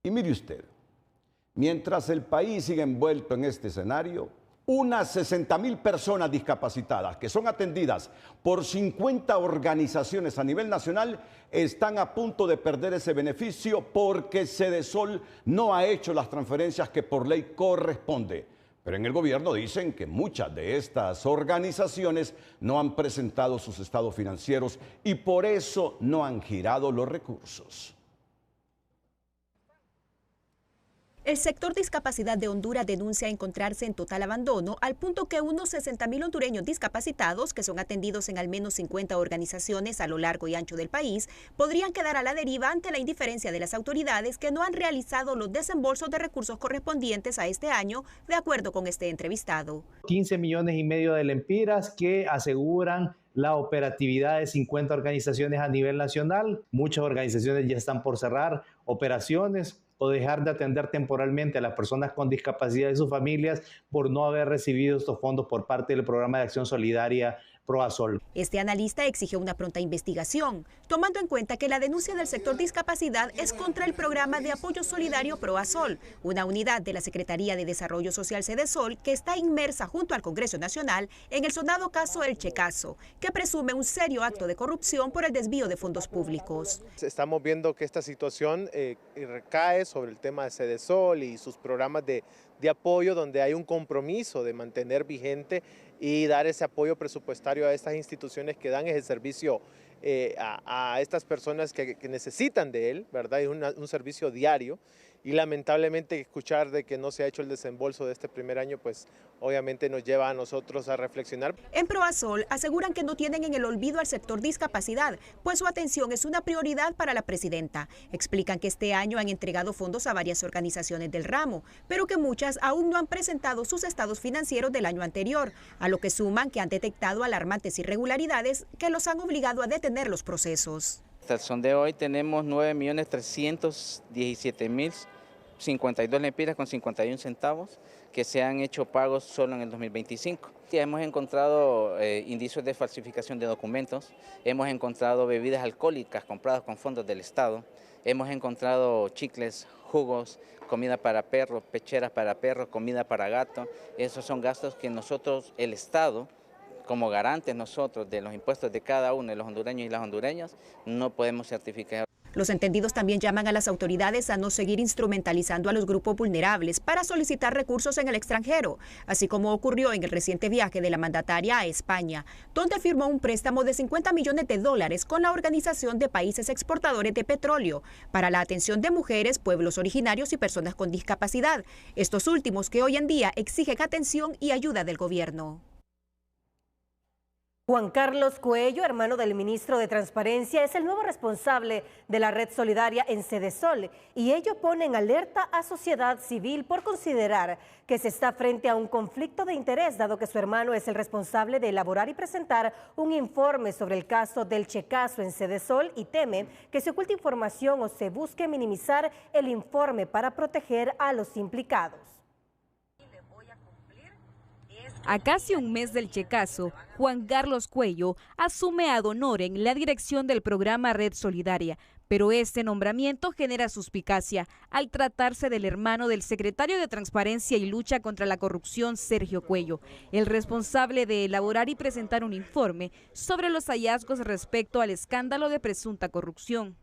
Speaker 3: Y mire usted, mientras el país sigue envuelto en este escenario, unas 60,000 personas discapacitadas que son atendidas por 50 organizaciones a nivel nacional están a punto de perder ese beneficio porque Sedesol no ha hecho las transferencias que por ley corresponde. Pero en el gobierno dicen que muchas de estas organizaciones no han presentado sus estados financieros y por eso no han girado los recursos.
Speaker 6: El sector discapacidad de Honduras denuncia encontrarse en total abandono al punto que unos 60,000 hondureños discapacitados que son atendidos en al menos 50 organizaciones a lo largo y ancho del país podrían quedar a la deriva ante la indiferencia de las autoridades que no han realizado los desembolsos de recursos correspondientes a este año, de acuerdo con este entrevistado.
Speaker 8: 15,5 millones de lempiras que aseguran la operatividad de 50 organizaciones a nivel nacional. Muchas organizaciones ya están por cerrar operaciones o dejar de atender temporalmente a las personas con discapacidad y sus familias por no haber recibido estos fondos por parte del Programa de Acción Solidaria ProASOL.
Speaker 6: Este analista exigió una pronta investigación, tomando en cuenta que la denuncia del sector discapacidad es contra el Programa de Apoyo Solidario ProASOL, una unidad de la Secretaría de Desarrollo Social Sedesol que está inmersa junto al Congreso Nacional en el sonado caso El Checazo, que presume un serio acto de corrupción por el desvío de fondos públicos.
Speaker 9: Estamos viendo que esta situación recae sobre el tema de Sedesol y sus programas de apoyo, donde hay un compromiso de mantener vigente y dar ese apoyo presupuestario a estas instituciones que dan ese servicio a estas personas que necesitan de él, ¿verdad? Es un servicio diario y lamentablemente escuchar de que no se ha hecho el desembolso de este primer año, pues obviamente nos lleva a nosotros a reflexionar.
Speaker 6: En ProASOL aseguran que no tienen en el olvido al sector discapacidad, pues su atención es una prioridad para la presidenta. Explican que este año han entregado fondos a varias organizaciones del ramo, pero que muchas aún no han presentado sus estados financieros del año anterior, a lo que suman que han detectado alarmantes irregularidades que los han obligado a detener los procesos.
Speaker 11: Hasta el son de hoy tenemos 9.317.052 lempiras con 51 centavos que se han hecho pagos solo en el 2025. Ya hemos encontrado indicios de falsificación de documentos, hemos encontrado bebidas alcohólicas compradas con fondos del Estado, hemos encontrado chicles, jugos, comida para perros, pecheras para perros, comida para gato. Esos son gastos que nosotros, el Estado, como garantes nosotros de los impuestos de cada uno de los hondureños y las hondureñas, no podemos certificar.
Speaker 6: Los entendidos también llaman a las autoridades a no seguir instrumentalizando a los grupos vulnerables para solicitar recursos en el extranjero, así como ocurrió en el reciente viaje de la mandataria a España, donde firmó un préstamo de $50 millones con la Organización de Países Exportadores de Petróleo para la atención de mujeres, pueblos originarios y personas con discapacidad, estos últimos que hoy en día exigen atención y ayuda del gobierno.
Speaker 1: Juan Carlos Cuello, hermano del ministro de Transparencia, es el nuevo responsable de la Red Solidaria en Cedesol y ello pone en alerta a sociedad civil por considerar que se está frente a un conflicto de interés, dado que su hermano es el responsable de elaborar y presentar un informe sobre el caso del checazo en Cedesol y teme que se oculte información o se busque minimizar el informe para proteger a los implicados.
Speaker 10: A casi un mes del checazo, Juan Carlos Cuello asume ad honorem la dirección del programa Red Solidaria, pero este nombramiento genera suspicacia al tratarse del hermano del secretario de Transparencia y Lucha contra la Corrupción, Sergio Cuello, el responsable de elaborar y presentar un informe sobre los hallazgos respecto al escándalo de presunta corrupción.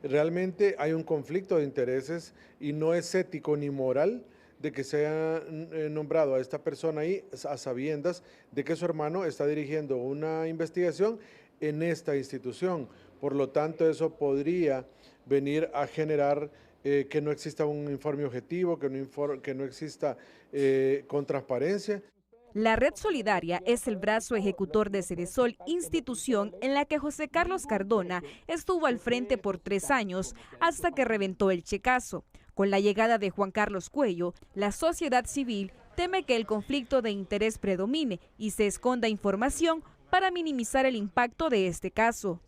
Speaker 13: Realmente hay un conflicto de intereses y no es ético ni moral de que se haya nombrado a esta persona ahí a sabiendas de que su hermano está dirigiendo una investigación en esta institución. Por lo tanto, eso podría venir a generar que no exista un informe objetivo, que no exista con transparencia.
Speaker 10: La Red Solidaria es el brazo ejecutor de Cedesol, institución en la que José Carlos Cardona estuvo al frente por 3 años hasta que reventó el checazo. Con la llegada de Juan Carlos Cuello, la sociedad civil teme que el conflicto de interés predomine y se esconda información para minimizar el impacto de este caso.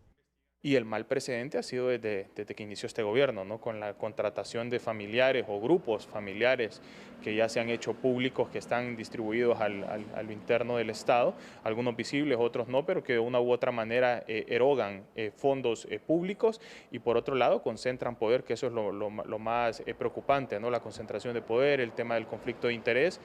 Speaker 16: Y el mal precedente ha sido desde que inició este gobierno, ¿no? Con la contratación de familiares o grupos familiares que ya se han hecho públicos, que están distribuidos a lo interno del Estado, algunos visibles, otros no, pero que de una u otra manera erogan fondos públicos y por otro lado concentran poder, que eso es lo más preocupante, ¿no? La concentración de poder, el tema del conflicto de interés.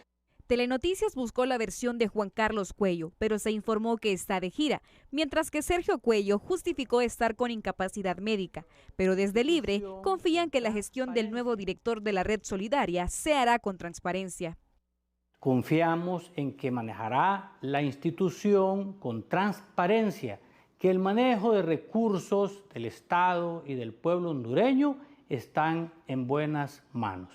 Speaker 10: Telenoticias buscó la versión de Juan Carlos Cuello, pero se informó que está de gira, mientras que Sergio Cuello justificó estar con incapacidad médica. Pero desde Libre confían que la gestión del nuevo director de la Red Solidaria se hará con transparencia.
Speaker 17: Confiamos en que manejará la institución con transparencia, que el manejo de recursos del Estado y del pueblo hondureño están en buenas manos.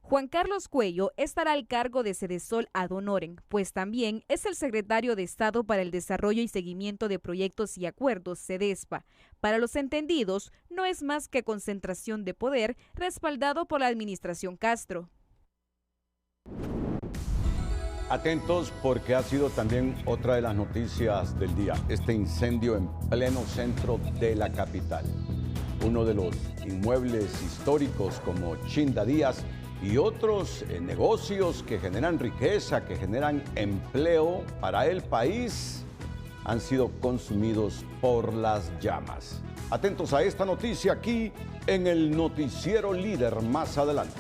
Speaker 10: Juan Carlos Cuello estará al cargo de Cedesol ad honorem, pues también es el secretario de Estado para el Desarrollo y Seguimiento de Proyectos y Acuerdos, CEDESPA. Para los entendidos, no es más que concentración de poder respaldado por la administración Castro.
Speaker 3: Atentos porque ha sido también otra de las noticias del día, este incendio en pleno centro de la capital. Uno de los inmuebles históricos como Chinda Díaz y otros negocios que generan riqueza, que generan empleo para el país, han sido consumidos por las llamas. Atentos a esta noticia aquí en el Noticiero Líder más adelante.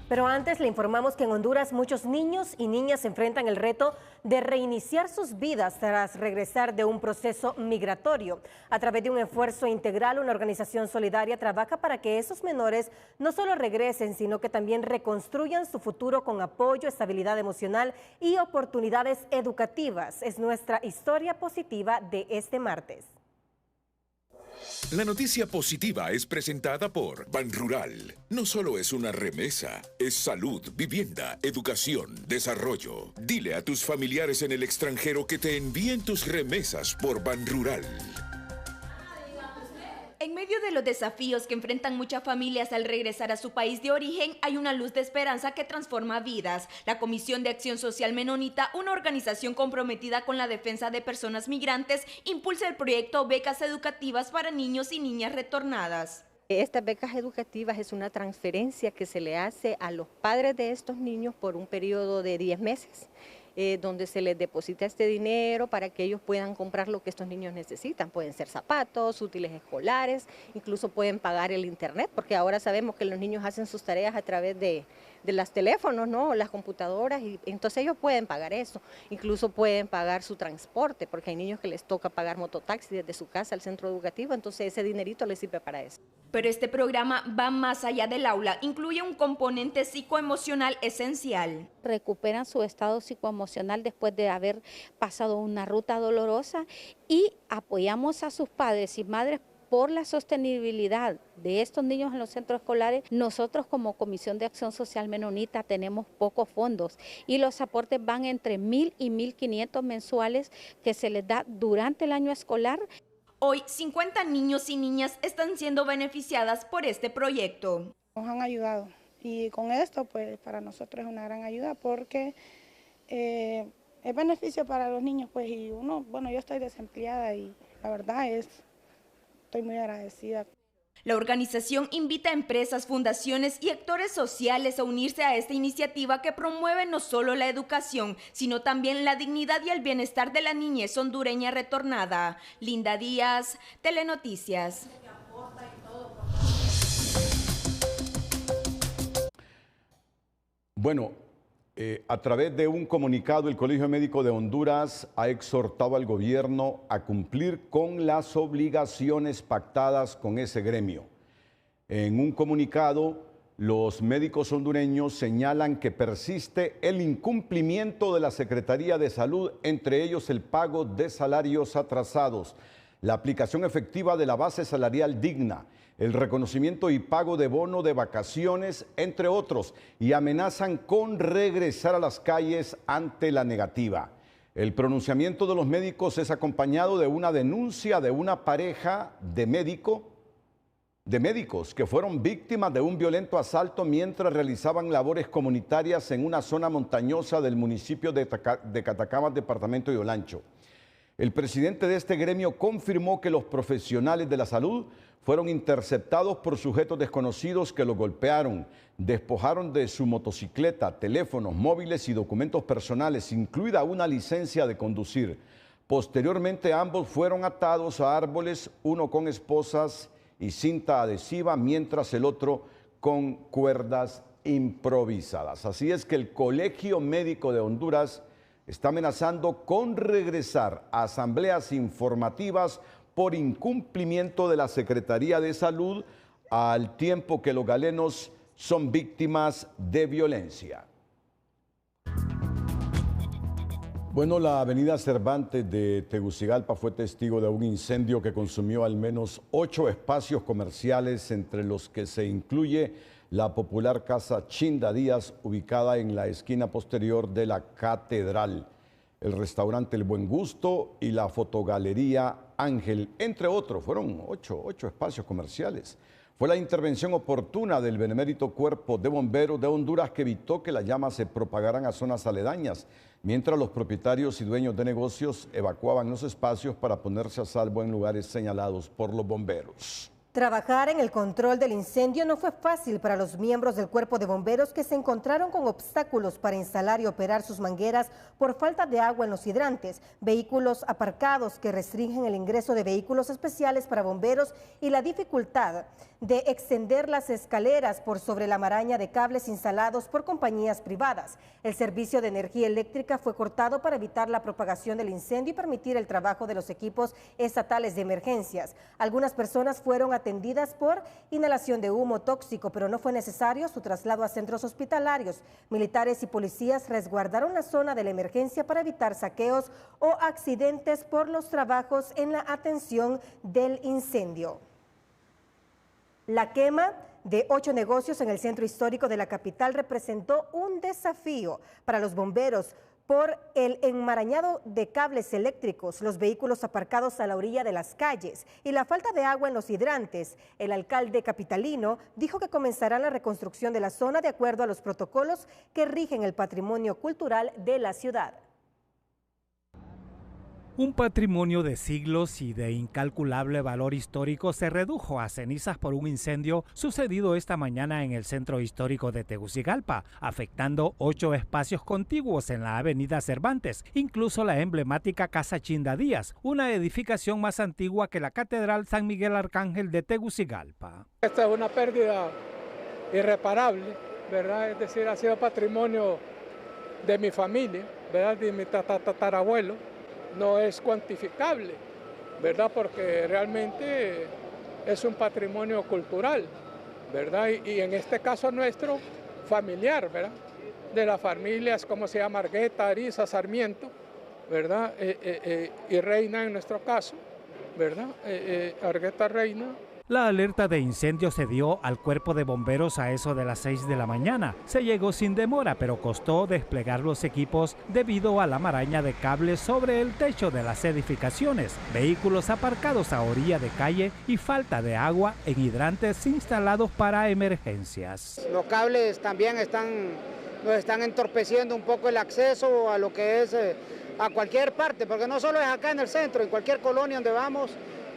Speaker 1: Pero antes le informamos que en Honduras muchos niños y niñas enfrentan el reto de reiniciar sus vidas tras regresar de un proceso migratorio. A través de un esfuerzo integral, una organización solidaria trabaja para que esos menores no solo regresen, sino que también reconstruyan su futuro con apoyo, estabilidad emocional y oportunidades educativas. Es nuestra historia positiva de este martes.
Speaker 25: La noticia positiva es presentada por Banrural. No solo es una remesa, es salud, vivienda, educación, desarrollo. Dile a tus familiares en el extranjero que te envíen tus remesas por Banrural.
Speaker 26: En medio de los desafíos que enfrentan muchas familias al regresar a su país de origen, hay una luz de esperanza que transforma vidas. La Comisión de Acción Social Menonita, una organización comprometida con la defensa de personas migrantes, impulsa el proyecto Becas Educativas para Niños y Niñas Retornadas.
Speaker 27: Estas becas educativas es una transferencia que se le hace a los padres de estos niños por un periodo de 10 meses. donde se les deposita este dinero para que ellos puedan comprar lo que estos niños necesitan. Pueden ser zapatos, útiles escolares, incluso pueden pagar el internet, porque ahora sabemos que los niños hacen sus tareas a través de los teléfonos, ¿no? Las computadoras, y entonces ellos pueden pagar eso. Incluso pueden pagar su transporte, porque hay niños que les toca pagar mototaxi desde su casa al centro educativo, entonces ese dinerito les sirve para eso.
Speaker 26: Pero este programa va más allá del aula, incluye un componente psicoemocional esencial.
Speaker 14: Recuperan su estado psicoemocional después de haber pasado una ruta dolorosa y apoyamos a sus padres y madres por la sostenibilidad de estos niños en los centros escolares. Nosotros como Comisión de Acción Social Menonita tenemos pocos fondos y los aportes van entre 1.000 y 1.500 mensuales que se les da durante el año escolar.
Speaker 26: Hoy 50 niños y niñas están siendo beneficiadas por este proyecto.
Speaker 15: Nos han ayudado y con esto pues para nosotros es una gran ayuda porque es beneficio para los niños pues y uno, bueno, yo estoy desempleada y la verdad estoy muy agradecida.
Speaker 26: La organización invita a empresas, fundaciones y actores sociales a unirse a esta iniciativa que promueve no solo la educación, sino también la dignidad y el bienestar de la niñez hondureña retornada. Linda Díaz, Telenoticias.
Speaker 3: Bueno, a través de un comunicado, el Colegio Médico de Honduras ha exhortado al gobierno a cumplir con las obligaciones pactadas con ese gremio. En un comunicado, los médicos hondureños señalan que persiste el incumplimiento de la Secretaría de Salud, entre ellos el pago de salarios atrasados, la aplicación efectiva de la base salarial digna, el reconocimiento y pago de bono de vacaciones, entre otros, y amenazan con regresar a las calles ante la negativa. El pronunciamiento de los médicos es acompañado de una denuncia de una pareja de médicos que fueron víctimas de un violento asalto mientras realizaban labores comunitarias en una zona montañosa del municipio de Catacamas, departamento de Olancho. El presidente de este gremio confirmó que los profesionales de la salud fueron interceptados por sujetos desconocidos que los golpearon, despojaron de su motocicleta, teléfonos móviles y documentos personales, incluida una licencia de conducir. Posteriormente, ambos fueron atados a árboles, uno con esposas y cinta adhesiva, mientras el otro con cuerdas improvisadas. Así es que el Colegio Médico de Honduras está amenazando con regresar a asambleas informativas por incumplimiento de la Secretaría de Salud, al tiempo que los galenos son víctimas de violencia. Bueno, la avenida Cervantes de Tegucigalpa fue testigo de un incendio que consumió al menos 8 espacios comerciales, entre los que se incluye la popular Casa Chinda Díaz, ubicada en la esquina posterior de la Catedral, el restaurante El Buen Gusto y la fotogalería Ángel, entre otros. Fueron 8 espacios comerciales. Fue la intervención oportuna del Benemérito Cuerpo de Bomberos de Honduras que evitó que las llamas se propagaran a zonas aledañas, mientras los propietarios y dueños de negocios evacuaban los espacios para ponerse a salvo en lugares señalados por los bomberos.
Speaker 1: Trabajar en el control del incendio no fue fácil para los miembros del Cuerpo de Bomberos, que se encontraron con obstáculos para instalar y operar sus mangueras por falta de agua en los hidrantes, vehículos aparcados que restringen el ingreso de vehículos especiales para bomberos y la dificultad de extender las escaleras por sobre la maraña de cables instalados por compañías privadas. El servicio de energía eléctrica fue cortado para evitar la propagación del incendio y permitir el trabajo de los equipos estatales de emergencias. Algunas personas fueron atendidas por inhalación de humo tóxico, pero no fue necesario su traslado a centros hospitalarios. Militares y policías resguardaron la zona de la emergencia para evitar saqueos o accidentes por los trabajos en la atención del incendio. La quema de 8 negocios en el centro histórico de la capital representó un desafío para los bomberos por el enmarañado de cables eléctricos, los vehículos aparcados a la orilla de las calles y la falta de agua en los hidrantes. El alcalde capitalino dijo que comenzará la reconstrucción de la zona de acuerdo a los protocolos que rigen el patrimonio cultural de la ciudad.
Speaker 2: Un patrimonio de siglos y de incalculable valor histórico se redujo a cenizas por un incendio sucedido esta mañana en el centro histórico de Tegucigalpa, afectando 8 espacios contiguos en la avenida Cervantes, incluso la emblemática Casa Chinda Díaz, una edificación más antigua que la Catedral San Miguel Arcángel de Tegucigalpa.
Speaker 18: Esta es una pérdida irreparable, ¿verdad? Es decir, ha sido patrimonio de mi familia, ¿verdad? De mi tatarabuelo. No es cuantificable, ¿verdad? Porque realmente es un patrimonio cultural, ¿verdad? Y en este caso nuestro, familiar, ¿verdad? De las familias, como se llama, Argueta, Ariza, Sarmiento, ¿verdad? Y Reina en nuestro caso, ¿verdad? Argueta, Reina.
Speaker 2: La alerta de incendio se dio al cuerpo de bomberos a eso de las 6 de la mañana. Se llegó sin demora, pero costó desplegar los equipos debido a la maraña de cables sobre el techo de las edificaciones, vehículos aparcados a orilla de calle y falta de agua en hidrantes instalados para emergencias.
Speaker 19: Los cables también nos están entorpeciendo un poco el acceso a lo que es a cualquier parte, porque no solo es acá en el centro, en cualquier colonia donde vamos.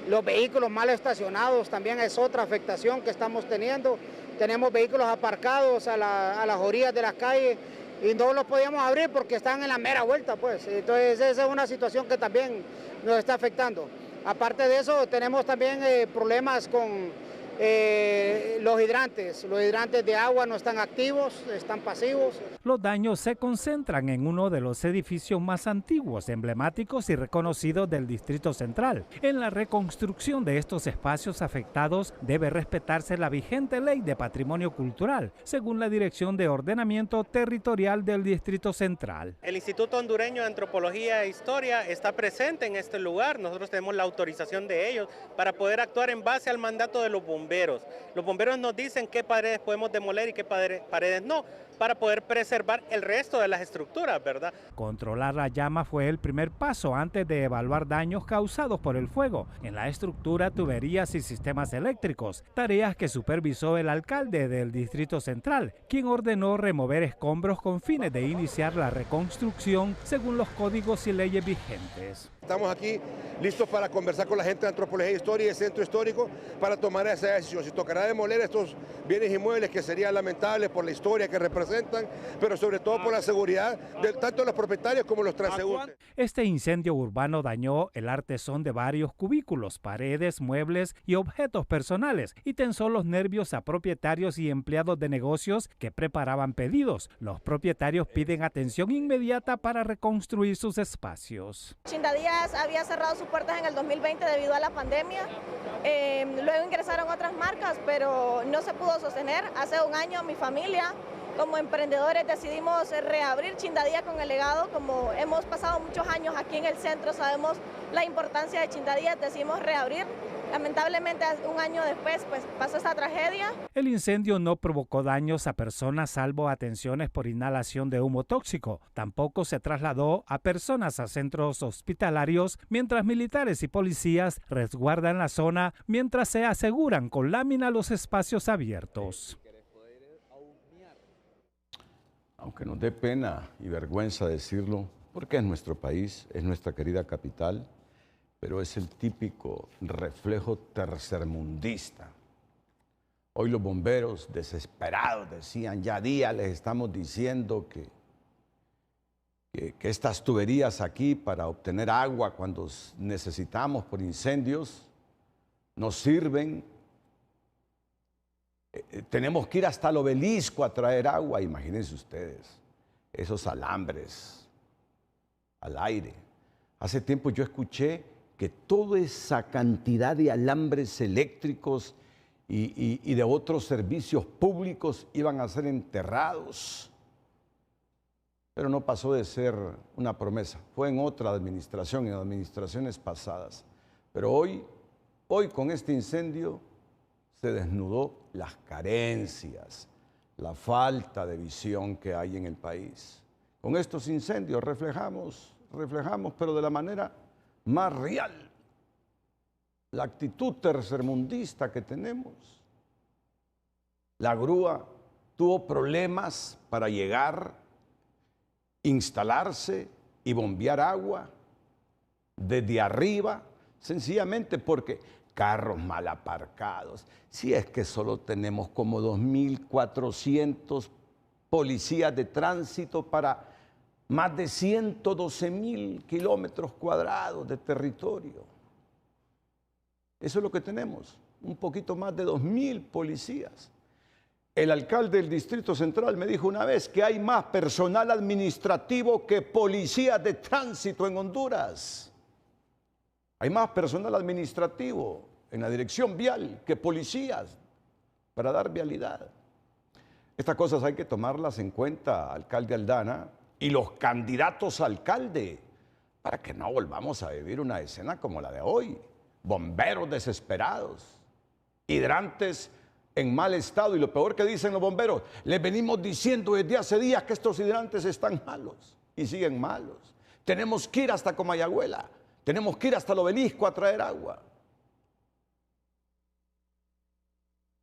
Speaker 19: Los vehículos mal estacionados también es otra afectación que estamos teniendo. Tenemos vehículos aparcados a las orillas de las calles y no los podíamos abrir porque están en la mera vuelta, pues. Entonces esa es una situación que también nos está afectando. Aparte de eso, tenemos también problemas con los hidrantes. Los hidrantes de agua no están activos, están pasivos.
Speaker 2: Los daños se concentran en uno de los edificios más antiguos, emblemáticos y reconocidos del Distrito Central. En la reconstrucción de estos espacios afectados debe respetarse la vigente Ley de Patrimonio Cultural, según la Dirección de Ordenamiento Territorial del Distrito Central.
Speaker 20: El Instituto Hondureño de Antropología e Historia está presente en este lugar. Nosotros tenemos la autorización de ellos para poder actuar en base al mandato de los bomberos. Los bomberos nos dicen qué paredes podemos demoler y qué paredes no, para poder preservar el resto de las estructuras, ¿verdad?
Speaker 2: Controlar la llama fue el primer paso antes de evaluar daños causados por el fuego en la estructura, tuberías y sistemas eléctricos, tareas que supervisó el alcalde del Distrito Central, quien ordenó remover escombros con fines de iniciar la reconstrucción según los códigos y leyes vigentes.
Speaker 21: Estamos aquí listos para conversar con la gente de Antropología e Historia y del Centro Histórico para tomar esa decisión. Si tocará demoler estos bienes inmuebles, que sería lamentable por la historia que representan, pero sobre todo por la seguridad de tanto los propietarios como los transeúntes.
Speaker 2: Este incendio urbano dañó el artesón de varios cubículos, paredes, muebles y objetos personales y tensó los nervios a propietarios y empleados de negocios que preparaban pedidos. Los propietarios piden atención inmediata para reconstruir sus espacios.
Speaker 22: Chinda Díaz había cerrado sus puertas en el 2020 debido a la pandemia. Luego ingresaron otras marcas, pero no se pudo sostener. Hace un año mi familia, como emprendedores, decidimos reabrir Chinda Díaz con el legado. Como hemos pasado muchos años aquí en el centro, sabemos la importancia de Chinda Díaz, decidimos reabrir. Lamentablemente, un año después, pues pasó esta tragedia.
Speaker 2: El incendio no provocó daños a personas salvo atenciones por inhalación de humo tóxico. Tampoco se trasladó a personas a centros hospitalarios, mientras militares y policías resguardan la zona mientras se aseguran con lámina los espacios abiertos.
Speaker 3: Aunque nos dé pena y vergüenza decirlo, porque es nuestro país, es nuestra querida capital, pero es el típico reflejo tercermundista. Hoy los bomberos desesperados decían, ya días les estamos diciendo que estas tuberías aquí para obtener agua cuando necesitamos por incendios nos sirven. Tenemos que ir hasta el obelisco a traer agua, imagínense ustedes, esos alambres al aire. Hace tiempo yo escuché que toda esa cantidad de alambres eléctricos y de otros servicios públicos iban a ser enterrados. Pero no pasó de ser una promesa. Fue en otra administración, en administraciones pasadas. Pero hoy con este incendio se desnudó las carencias, la falta de visión que hay en el país. Con estos incendios reflejamos, pero de la manera más real, la actitud tercermundista que tenemos. La grúa tuvo problemas para llegar, instalarse y bombear agua. desde arriba, sencillamente porque carros mal aparcados. Si es que solo tenemos como 2.400 policías de tránsito para más de 112.000 kilómetros cuadrados de territorio. Eso es lo que tenemos, un poquito más de 2.000 policías. El alcalde del Distrito Central me dijo una vez que hay más personal administrativo que policías de tránsito en Honduras. Hay más personal administrativo en la dirección vial que policías para dar vialidad. Estas cosas hay que tomarlas en cuenta, alcalde Aldana, y los candidatos a alcalde, para que no volvamos a vivir una escena como la de hoy. Bomberos desesperados, hidrantes en mal estado, y lo peor que dicen los bomberos, les venimos diciendo desde hace días que estos hidrantes están malos, y siguen malos. Tenemos que ir hasta Comayagüela, tenemos que ir hasta el Obelisco a traer agua.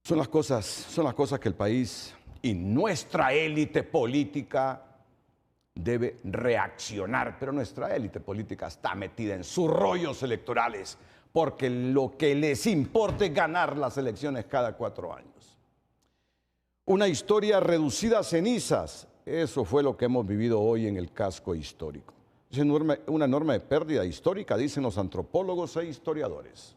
Speaker 3: Son las cosas que el país y nuestra élite política debe reaccionar, pero nuestra élite política está metida en sus rollos electorales, porque lo que les importa es ganar las elecciones cada 4 años. Una historia reducida a cenizas, eso fue lo que hemos vivido hoy en el casco histórico. Es una enorme pérdida histórica, dicen los antropólogos e historiadores.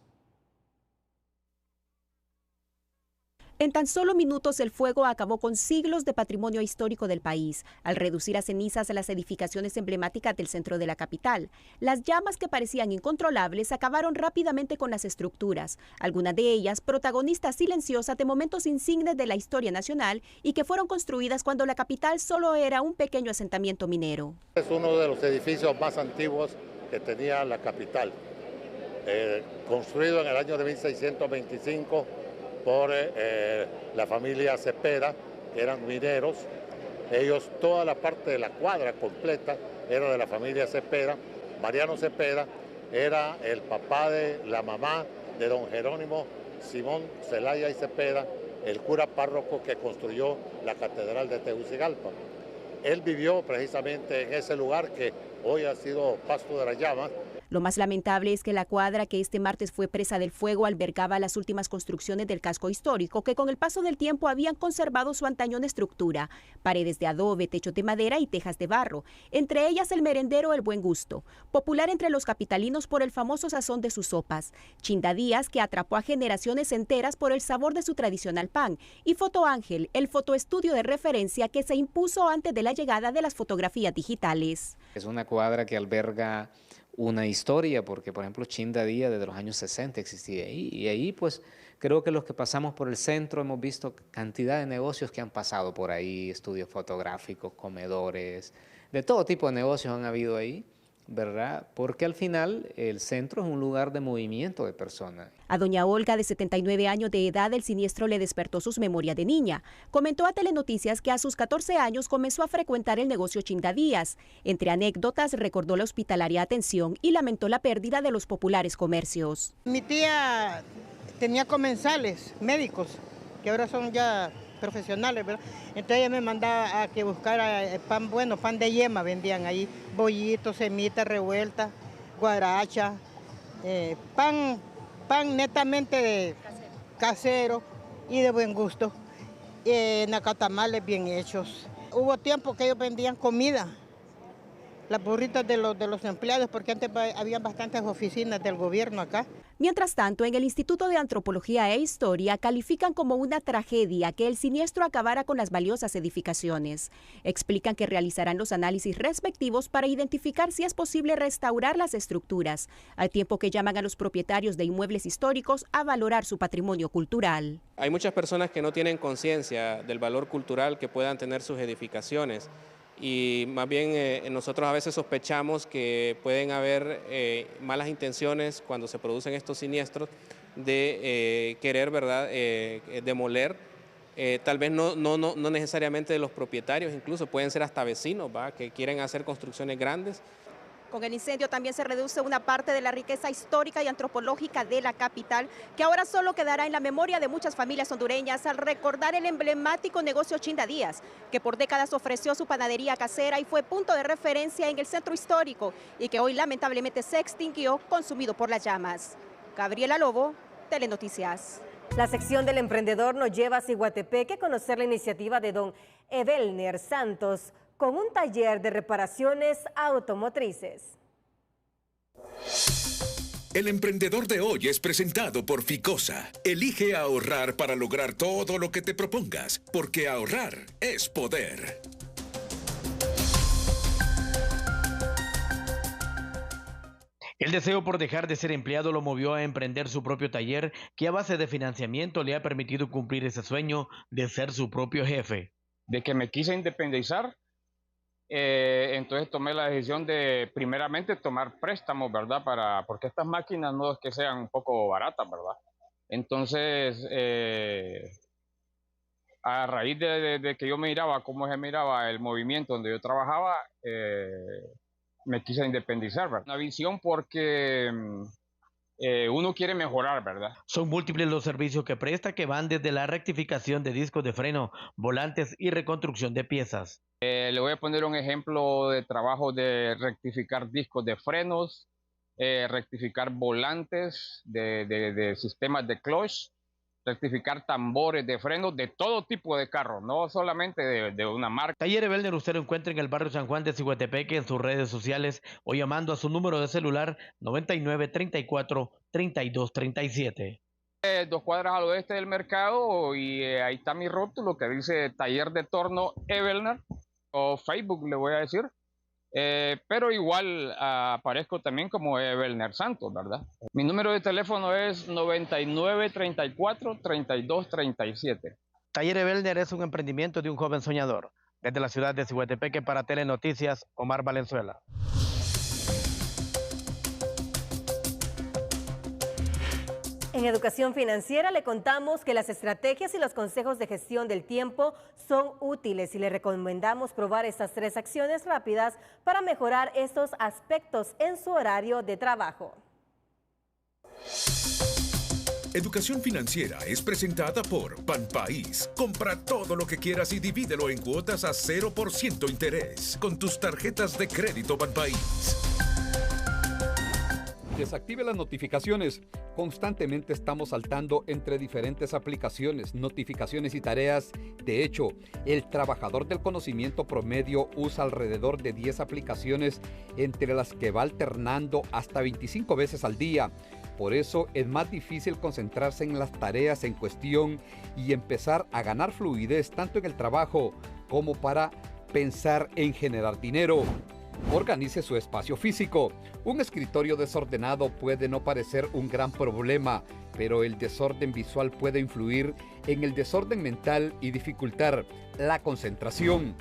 Speaker 6: En tan solo minutos el fuego acabó con siglos de patrimonio histórico del país, al reducir a cenizas las edificaciones emblemáticas del centro de la capital. Las llamas que parecían incontrolables acabaron rápidamente con las estructuras, algunas de ellas protagonistas silenciosas de momentos insignes de la historia nacional y que fueron construidas cuando la capital solo era un pequeño asentamiento minero.
Speaker 4: Es uno de los edificios más antiguos que tenía la capital, construido en el año de 1625, por la familia Cepeda, que eran mineros. Ellos, toda la parte de la cuadra completa era de la familia Cepeda. Mariano Cepeda era el papá de la mamá de don Jerónimo Simón Zelaya y Cepeda, el cura párroco que construyó la catedral de Tegucigalpa. Él vivió precisamente en ese lugar que hoy ha sido pasto de las llamas.
Speaker 6: Lo más lamentable es que la cuadra que este martes fue presa del fuego albergaba las últimas construcciones del casco histórico que con el paso del tiempo habían conservado su antañona estructura, paredes de adobe, techos de madera y tejas de barro, entre ellas el merendero El Buen Gusto, popular entre los capitalinos por el famoso sazón de sus sopas, Chinda Díaz, que atrapó a generaciones enteras por el sabor de su tradicional pan, y Foto Ángel, el fotoestudio de referencia que se impuso antes de la llegada de las fotografías digitales.
Speaker 5: Es una cuadra que alberga una historia, porque por ejemplo Chinda Díaz desde los años 60 existía ahí, y ahí pues creo que los que pasamos por el centro hemos visto cantidad de negocios que han pasado por ahí, estudios fotográficos, comedores, de todo tipo de negocios han habido ahí, ¿verdad? Porque al final el centro es un lugar de movimiento de personas.
Speaker 6: A doña Olga, de 79 años de edad, el siniestro le despertó sus memorias de niña. Comentó a Telenoticias que a sus 14 años comenzó a frecuentar el negocio Chinda Díaz. Entre anécdotas, recordó la hospitalaria atención y lamentó la pérdida de los populares comercios.
Speaker 7: Mi tía tenía comensales médicos, que ahora son ya profesionales, ¿verdad? Entonces ella me mandaba a que buscara pan bueno, pan de yema vendían ahí, bollitos, semitas revueltas, guaracha, pan netamente casero y de buen gusto, nacatamales bien hechos. Hubo tiempo que ellos vendían comida, las burritas de los empleados, porque antes había bastantes oficinas del gobierno acá.
Speaker 6: Mientras tanto, en el Instituto de Antropología e Historia califican como una tragedia que el siniestro acabara con las valiosas edificaciones. Explican que realizarán los análisis respectivos para identificar si es posible restaurar las estructuras, al tiempo que llaman a los propietarios de inmuebles históricos a valorar su patrimonio cultural.
Speaker 8: Hay muchas personas que no tienen conciencia del valor cultural que puedan tener sus edificaciones. Y más bien nosotros a veces sospechamos que pueden haber malas intenciones cuando se producen estos siniestros de querer, ¿verdad?, demoler, tal vez no necesariamente de los propietarios, incluso pueden ser hasta vecinos, ¿va?, que quieren hacer construcciones grandes.
Speaker 6: Con el incendio también se reduce una parte de la riqueza histórica y antropológica de la capital, que ahora solo quedará en la memoria de muchas familias hondureñas al recordar el emblemático negocio Chinda Díaz, que por décadas ofreció su panadería casera y fue punto de referencia en el centro histórico y que hoy lamentablemente se extinguió consumido por las llamas. Gabriela Lobo, Telenoticias.
Speaker 1: La sección del emprendedor nos lleva a Ciguatepeque a conocer la iniciativa de don Evelner Santos con un taller de reparaciones automotrices.
Speaker 25: El emprendedor de hoy es presentado por Ficosa. Elige ahorrar para lograr todo lo que te propongas, porque ahorrar es poder.
Speaker 9: El deseo por dejar de ser empleado lo movió a emprender su propio taller, que a base de financiamiento le ha permitido cumplir ese sueño de ser su propio jefe.
Speaker 11: De que me quise independizar, entonces tomé la decisión de primeramente tomar préstamos, ¿verdad? Porque estas máquinas no es que sean un poco baratas, ¿verdad? Entonces, a raíz de que yo miraba cómo se miraba el movimiento donde yo trabajaba, me quise independizar, ¿verdad? Una visión porque uno quiere mejorar, ¿verdad?
Speaker 9: Son múltiples los servicios que presta, que van desde la rectificación de discos de freno, volantes y reconstrucción de piezas.
Speaker 11: Le voy a poner un ejemplo de trabajo de rectificar discos de frenos, rectificar volantes de sistemas de clutch, rectificar tambores de frenos de todo tipo de carro, no solamente de una marca.
Speaker 9: Taller Evelner usted lo encuentra en el barrio San Juan de Ciguatepeque, en sus redes sociales o llamando a su número de celular 99 34 32 37.
Speaker 11: 2 cuadras al oeste del mercado y ahí está mi rótulo que dice Taller de Torno Evelner, o Facebook le voy a decir, pero igual aparezco también como Evelner Santos, ¿verdad? Mi número de teléfono es 99 34 32 37.
Speaker 9: Taller Evelner es un emprendimiento de un joven soñador. Desde la ciudad de Ciguatepeque para Telenoticias, Omar Valenzuela.
Speaker 1: En Educación Financiera le contamos que las estrategias y los consejos de gestión del tiempo son útiles y le recomendamos probar estas 3 acciones rápidas para mejorar estos aspectos en su horario de trabajo.
Speaker 25: Educación Financiera es presentada por Banpaís. Compra todo lo que quieras y divídelo en cuotas a 0% interés con tus tarjetas de crédito Banpaís.
Speaker 12: Desactive las notificaciones. Constantemente estamos saltando entre diferentes aplicaciones, notificaciones y tareas. De hecho, el trabajador del conocimiento promedio usa alrededor de 10 aplicaciones, entre las que va alternando hasta 25 veces al día. Por eso es más difícil concentrarse en las tareas en cuestión y empezar a ganar fluidez tanto en el trabajo como para pensar en generar dinero. Organice su espacio físico. Un escritorio desordenado puede no parecer un gran problema, pero el desorden visual puede influir en el desorden mental y dificultar la concentración.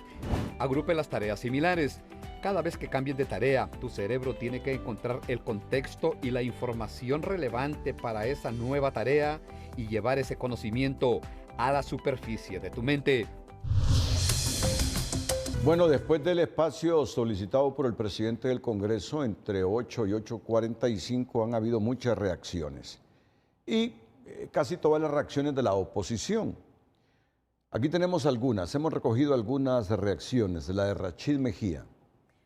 Speaker 12: Agrupe las tareas similares. Cada vez que cambies de tarea, tu cerebro tiene que encontrar el contexto y la información relevante para esa nueva tarea y llevar ese conocimiento a la superficie de tu mente.
Speaker 3: Bueno, después del espacio solicitado por el presidente del Congreso, entre 8 y 8:45 han habido muchas reacciones. Y casi todas las reacciones de la oposición. Aquí tenemos algunas, hemos recogido algunas reacciones, la de Rachid Mejía.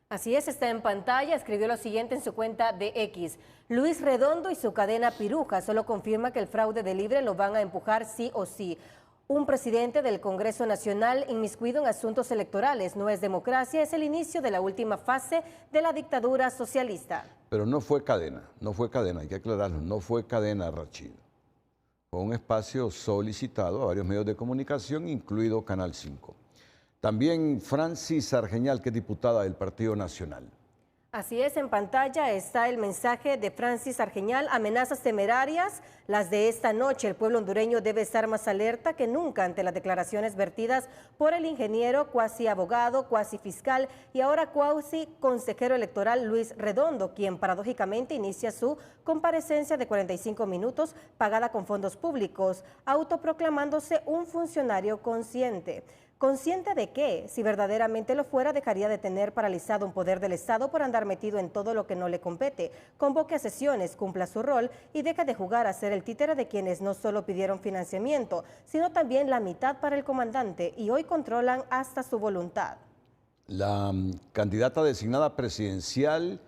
Speaker 1: Así es, está en pantalla, escribió lo siguiente en su cuenta de X. Luis Redondo y su cadena Piruja solo confirma que el fraude de Libre lo van a empujar sí o sí. Un presidente del Congreso Nacional inmiscuido en asuntos electorales no es democracia, es el inicio de la última fase de la dictadura socialista.
Speaker 3: Pero no fue cadena, hay que aclararlo, no fue cadena, Rachid. Fue un espacio solicitado a varios medios de comunicación, incluido Canal 5. También Francis Argeñal, que es diputada del Partido Nacional.
Speaker 1: Así es, en pantalla está el mensaje de Francis Argeñal, amenazas temerarias, las de esta noche. El pueblo hondureño debe estar más alerta que nunca ante las declaraciones vertidas por el ingeniero, cuasi abogado, cuasi fiscal y ahora cuasi consejero electoral Luis Redondo, quien paradójicamente inicia su comparecencia de 45 minutos pagada con fondos públicos, autoproclamándose un funcionario consciente.
Speaker 10: Consciente de que, si verdaderamente lo fuera, dejaría de tener paralizado un poder del Estado por andar metido en todo lo que no le compete. Convoque a sesiones, cumpla su rol y deje de jugar a ser el títere de quienes no solo pidieron financiamiento, sino también la mitad para el comandante y hoy controlan hasta su voluntad.
Speaker 3: La candidata designada presidencial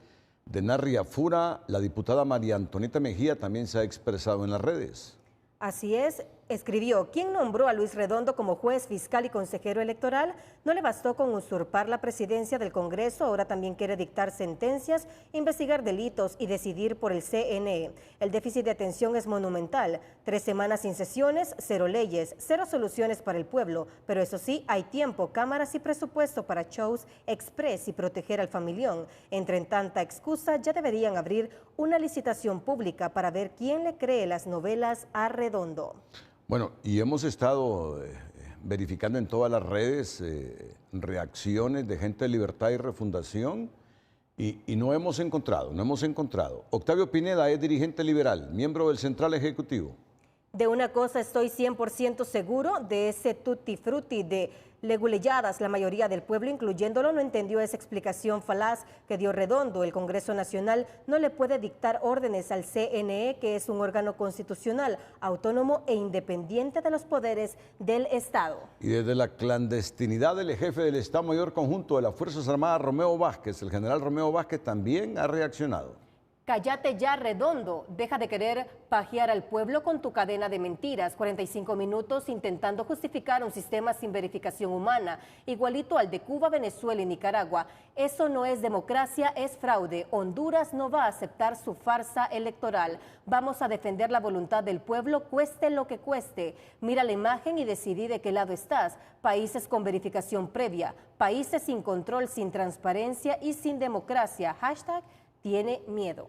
Speaker 3: de Narriafura, la diputada María Antonieta Mejía, también se ha expresado en las redes.
Speaker 10: Así es, escribió, ¿quién nombró a Luis Redondo como juez, fiscal y consejero electoral? No le bastó con usurpar la presidencia del Congreso, ahora también quiere dictar sentencias, investigar delitos y decidir por el CNE. El déficit de atención es monumental, 3 semanas sin sesiones, 0 leyes, 0 soluciones para el pueblo, pero eso sí, hay tiempo, cámaras y presupuesto para shows express y proteger al familión. Entre tanta excusa, ya deberían abrir una licitación pública para ver quién le cree las novelas a Redondo.
Speaker 3: Bueno, y hemos estado verificando en todas las redes reacciones de gente de Libertad y Refundación y no hemos encontrado. Octavio Pineda es dirigente liberal, miembro del Central Ejecutivo.
Speaker 10: De una cosa estoy 100% seguro, de ese tutti frutti de leguleyadas, la mayoría del pueblo, incluyéndolo, no entendió esa explicación falaz que dio Redondo. El Congreso Nacional no le puede dictar órdenes al CNE, que es un órgano constitucional, autónomo e independiente de los poderes del Estado.
Speaker 3: Y desde la clandestinidad del jefe del Estado Mayor Conjunto de las Fuerzas Armadas, Romeo Vázquez, el general Romeo Vázquez, también ha reaccionado.
Speaker 10: Cállate ya, Redondo. Deja de querer pajear al pueblo con tu cadena de mentiras. 45 minutos intentando justificar un sistema sin verificación humana, igualito al de Cuba, Venezuela y Nicaragua. Eso no es democracia, es fraude. Honduras no va a aceptar su farsa electoral. Vamos a defender la voluntad del pueblo, cueste lo que cueste. Mira la imagen y decidí de qué lado estás. Países con verificación previa, países sin control, sin transparencia y sin democracia. Hashtag tiene miedo.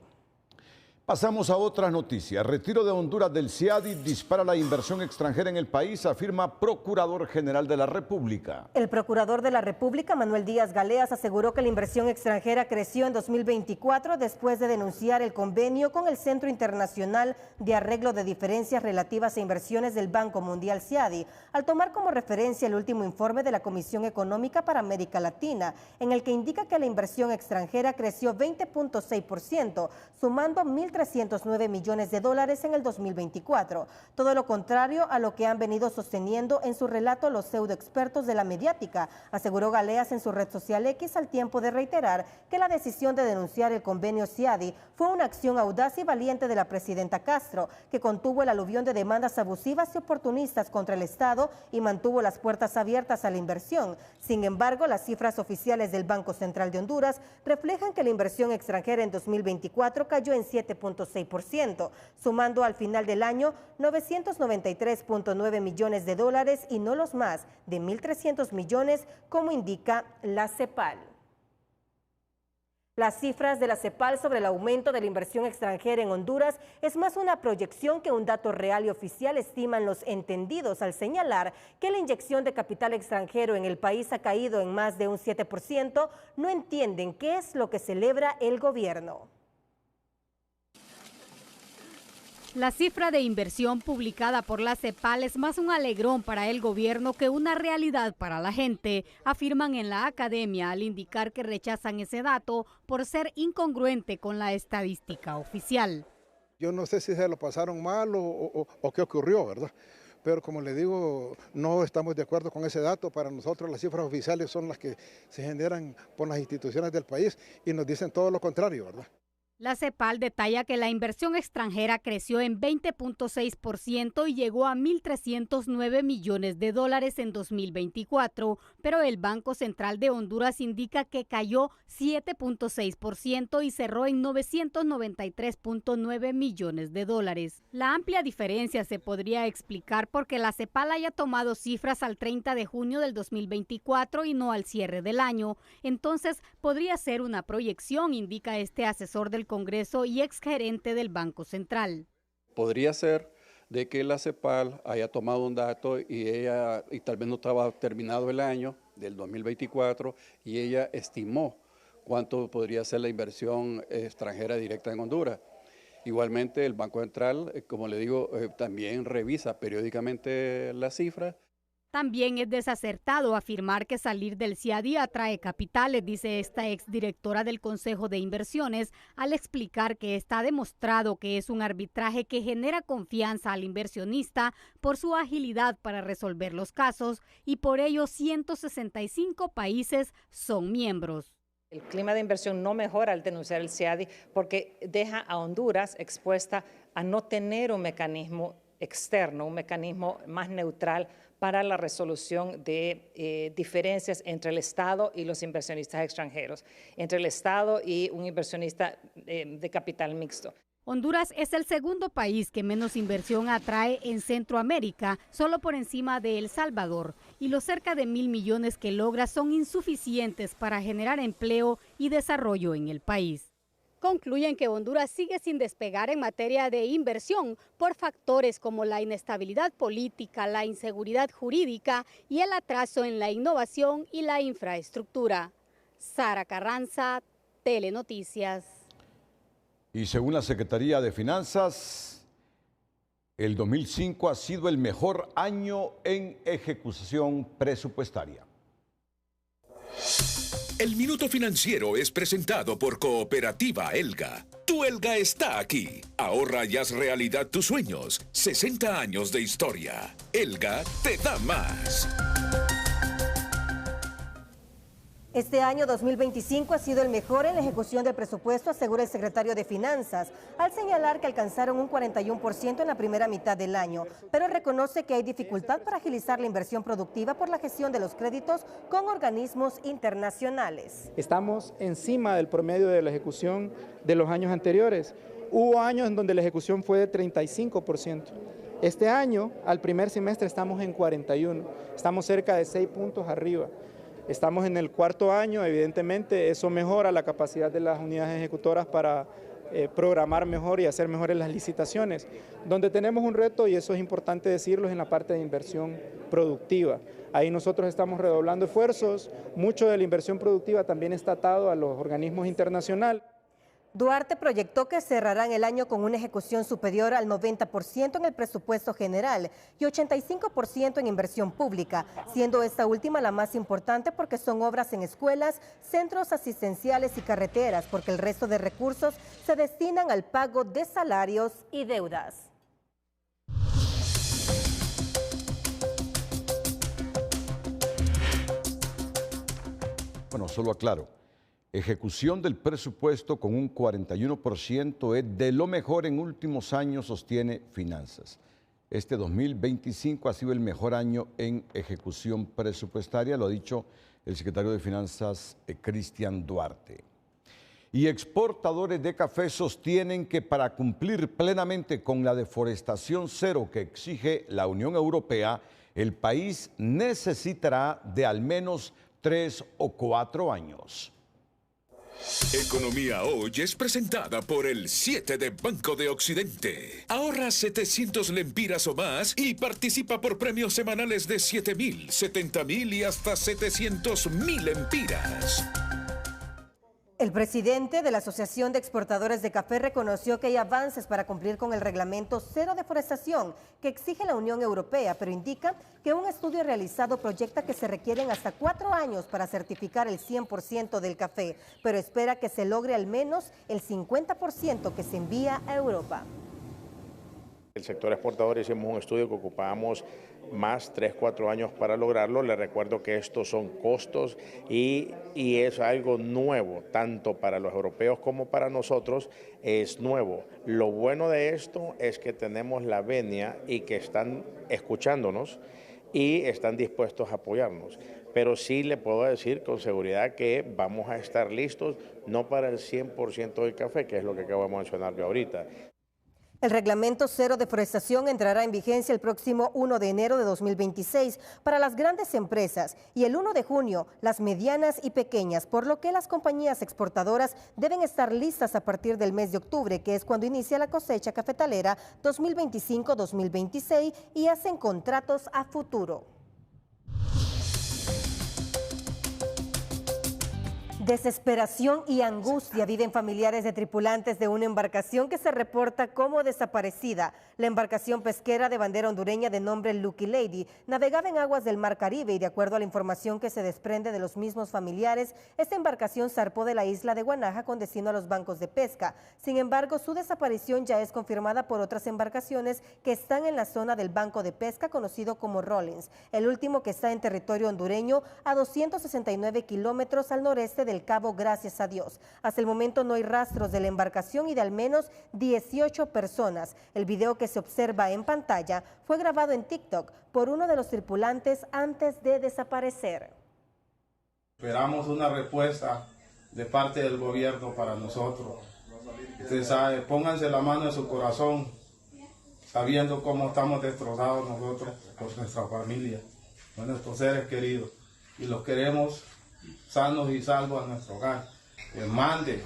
Speaker 3: Pasamos a otras noticias. Retiro de Honduras del CIADI dispara la inversión extranjera en el país, afirma Procurador General de la República.
Speaker 10: El Procurador de la República, Manuel Díaz Galeas, aseguró que la inversión extranjera creció en 2024 después de denunciar el convenio con el Centro Internacional de Arreglo de Diferencias Relativas a Inversiones del Banco Mundial CIADI, al tomar como referencia el último informe de la Comisión Económica para América Latina, en el que indica que la inversión extranjera creció 20.6%, sumando 1.309 millones de dólares en el 2024. Todo lo contrario a lo que han venido sosteniendo en su relato los pseudoexpertos de la mediática, aseguró Galeas en su red social X, al tiempo de reiterar que la decisión de denunciar el convenio CIADI fue una acción audaz y valiente de la presidenta Castro, que contuvo el aluvión de demandas abusivas y oportunistas contra el Estado y mantuvo las puertas abiertas a la inversión. Sin embargo, las cifras oficiales del Banco Central de Honduras reflejan que la inversión extranjera en 2024 cayó en 7.6%, sumando al final del año 993.9 millones de dólares y no los más de 1.300 millones, como indica la CEPAL. Las cifras de la CEPAL sobre el aumento de la inversión extranjera en Honduras es más una proyección que un dato real y oficial, estiman los entendidos, al señalar que la inyección de capital extranjero en el país ha caído en más de un 7%, no entienden qué es lo que celebra el gobierno.
Speaker 13: La cifra de inversión publicada por la CEPAL es más un alegrón para el gobierno que una realidad para la gente, afirman en la academia al indicar que rechazan ese dato por ser incongruente con la estadística oficial.
Speaker 16: Yo no sé si se lo pasaron mal o qué ocurrió, ¿verdad? Pero como le digo, no estamos de acuerdo con ese dato. Para nosotros las cifras oficiales son las que se generan por las instituciones del país y nos dicen todo lo contrario, ¿verdad?
Speaker 13: La CEPAL detalla que la inversión extranjera creció en 20.6% y llegó a 1.309 millones de dólares en 2024, pero el Banco Central de Honduras indica que cayó 7.6% y cerró en 993.9 millones de dólares. La amplia diferencia se podría explicar porque la CEPAL haya tomado cifras al 30 de junio del 2024 y no al cierre del año. Entonces, podría ser una proyección, indica este asesor del Congreso y exgerente del Banco Central.
Speaker 17: Podría ser de que la CEPAL haya tomado un dato y tal vez no estaba terminado el año del 2024 y ella estimó cuánto podría ser la inversión extranjera directa en Honduras. Igualmente el Banco Central, como le digo, también revisa periódicamente las cifras.
Speaker 13: También es desacertado afirmar que salir del CIADI atrae capitales, dice esta exdirectora del Consejo de Inversiones, al explicar que está demostrado que es un arbitraje que genera confianza al inversionista por su agilidad para resolver los casos y por ello 165 países son miembros.
Speaker 14: El clima de inversión no mejora al denunciar el CIADI porque deja a Honduras expuesta a no tener un mecanismo externo, un mecanismo más neutral para la resolución de diferencias entre el Estado y los inversionistas extranjeros, entre el Estado y un inversionista de capital mixto.
Speaker 13: Honduras es el segundo país que menos inversión atrae en Centroamérica, solo por encima de El Salvador, y los cerca de 1.000 millones que logra son insuficientes para generar empleo y desarrollo en el país. Concluyen que Honduras sigue sin despegar en materia de inversión por factores como la inestabilidad política, la inseguridad jurídica y el atraso en la innovación y la infraestructura. Sara Carranza, Telenoticias.
Speaker 3: Y según la Secretaría de Finanzas, el 2005 ha sido el mejor año en ejecución presupuestaria.
Speaker 25: El Minuto Financiero es presentado por Cooperativa Elga. Tu Elga está aquí. Ahorra y haz realidad tus sueños. 60 años de historia. Elga te da más.
Speaker 10: Este año 2025 ha sido el mejor en la ejecución del presupuesto, asegura el secretario de Finanzas, al señalar que alcanzaron un 41% en la primera mitad del año, pero reconoce que hay dificultad para agilizar la inversión productiva por la gestión de los créditos con organismos internacionales.
Speaker 15: Estamos encima del promedio de la ejecución de los años anteriores. Hubo años en donde la ejecución fue de 35%. Este año, al primer semestre, estamos en 41%. Estamos cerca de 6 puntos arriba. Estamos en el cuarto año, evidentemente eso mejora la capacidad de las unidades ejecutoras para programar mejor y hacer mejores las licitaciones. Donde tenemos un reto, y eso es importante decirlo, es en la parte de inversión productiva. Ahí nosotros estamos redoblando esfuerzos, mucho de la inversión productiva también está atado a los organismos internacionales.
Speaker 10: Duarte proyectó que cerrarán el año con una ejecución superior al 90% en el presupuesto general y 85% en inversión pública, siendo esta última la más importante porque son obras en escuelas, centros asistenciales y carreteras, porque el resto de recursos se destinan al pago de salarios y deudas.
Speaker 3: Bueno, solo aclaro. Ejecución del presupuesto con un 41% es de lo mejor en últimos años, sostiene Finanzas. Este 2025 ha sido el mejor año en ejecución presupuestaria, lo ha dicho el secretario de Finanzas, Cristian Duarte. Y exportadores de café sostienen que para cumplir plenamente con la deforestación cero que exige la Unión Europea, el país necesitará de al menos 3 o 4 años.
Speaker 25: Economía Hoy es presentada por el 7 de Banco de Occidente. Ahorra 700 lempiras o más y participa por premios semanales de 7.000, 70.000 y hasta 700.000 lempiras.
Speaker 10: El presidente de la Asociación de Exportadores de Café reconoció que hay avances para cumplir con el reglamento cero deforestación que exige la Unión Europea, pero indica que un estudio realizado proyecta que se requieren hasta 4 años para certificar el 100% del café, pero espera que se logre al menos el 50% que se envía a Europa.
Speaker 18: El sector exportador hicimos un estudio que ocupábamos más 3-4 años para lograrlo. Les recuerdo que estos son costos y es algo nuevo, tanto para los europeos como para nosotros es nuevo. Lo bueno de esto es que tenemos la venia y que están escuchándonos y están dispuestos a apoyarnos. Pero sí le puedo decir con seguridad que vamos a estar listos, no para el 100% del café, que es lo que acabo de mencionar yo ahorita.
Speaker 10: El reglamento cero deforestación entrará en vigencia el próximo 1 de enero de 2026 para las grandes empresas y el 1 de junio las medianas y pequeñas, por lo que las compañías exportadoras deben estar listas a partir del mes de octubre, que es cuando inicia la cosecha cafetalera 2025-2026 y hacen contratos a futuro. Desesperación y angustia viven familiares de tripulantes de una embarcación que se reporta como desaparecida. La embarcación pesquera de bandera hondureña de nombre Lucky Lady navegaba en aguas del Mar Caribe y de acuerdo a la información que se desprende de los mismos familiares, esta embarcación zarpó de la isla de Guanaja con destino a los bancos de pesca. Sin embargo, su desaparición ya es confirmada por otras embarcaciones que están en la zona del banco de pesca conocido como Rollins, el último que está en territorio hondureño a 269 kilómetros al noreste del Cabo Gracias a Dios. Hasta el momento no hay rastros de la embarcación y de al menos 18 personas. El video que se observa en pantalla fue grabado en TikTok por uno de los tripulantes antes de desaparecer.
Speaker 19: Esperamos una respuesta de parte del gobierno para nosotros. Usted sabe, pónganse la mano en su corazón, sabiendo cómo estamos destrozados nosotros por nuestra familia, por nuestros seres queridos, y los queremos sanos y salvos a nuestro hogar. Que mande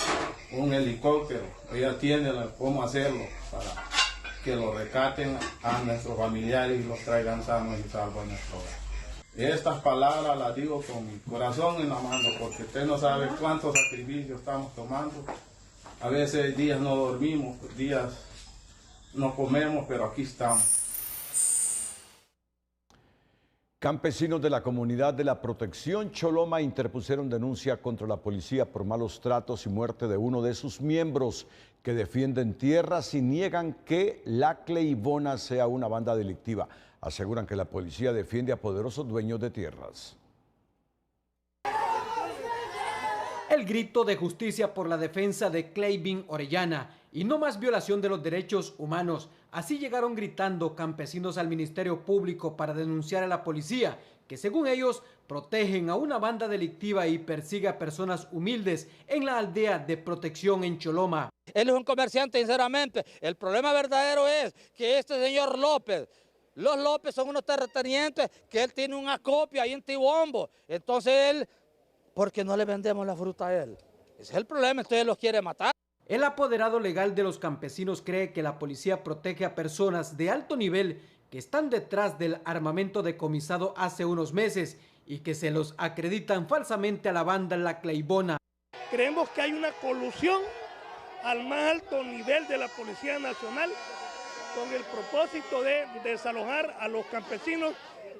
Speaker 19: un helicóptero, ella tiene cómo hacerlo para que lo rescaten a nuestros familiares y los traigan sanos y salvos a nuestro hogar. Estas palabras las digo con mi corazón en la mano, porque usted no sabe cuántos sacrificios estamos tomando. A veces días no dormimos, días no comemos, pero aquí estamos.
Speaker 3: Campesinos de la comunidad de la Protección Choloma interpusieron denuncia contra la policía por malos tratos y muerte de uno de sus miembros que defienden tierras y niegan que la Cleibona sea una banda delictiva. Aseguran que la policía defiende a poderosos dueños de tierras.
Speaker 20: El grito de justicia por la defensa de Cleibin Orellana y no más violación de los derechos humanos. Así llegaron gritando campesinos al Ministerio Público para denunciar a la policía, que según ellos protegen a una banda delictiva y persigue a personas humildes en la aldea de Protección en Choloma.
Speaker 21: Él es un comerciante, sinceramente. El problema verdadero es que este señor López, los López son unos terratenientes, que él tiene un acopio ahí en Tibombo. Entonces él, ¿por qué no le vendemos la fruta a él? Ese es el problema, entonces él los quiere matar.
Speaker 20: El apoderado legal de los campesinos cree que la policía protege a personas de alto nivel que están detrás del armamento decomisado hace unos meses y que se los acreditan falsamente a la banda La Cleibona.
Speaker 23: Creemos que hay una colusión al más alto nivel de la Policía Nacional con el propósito de desalojar a los campesinos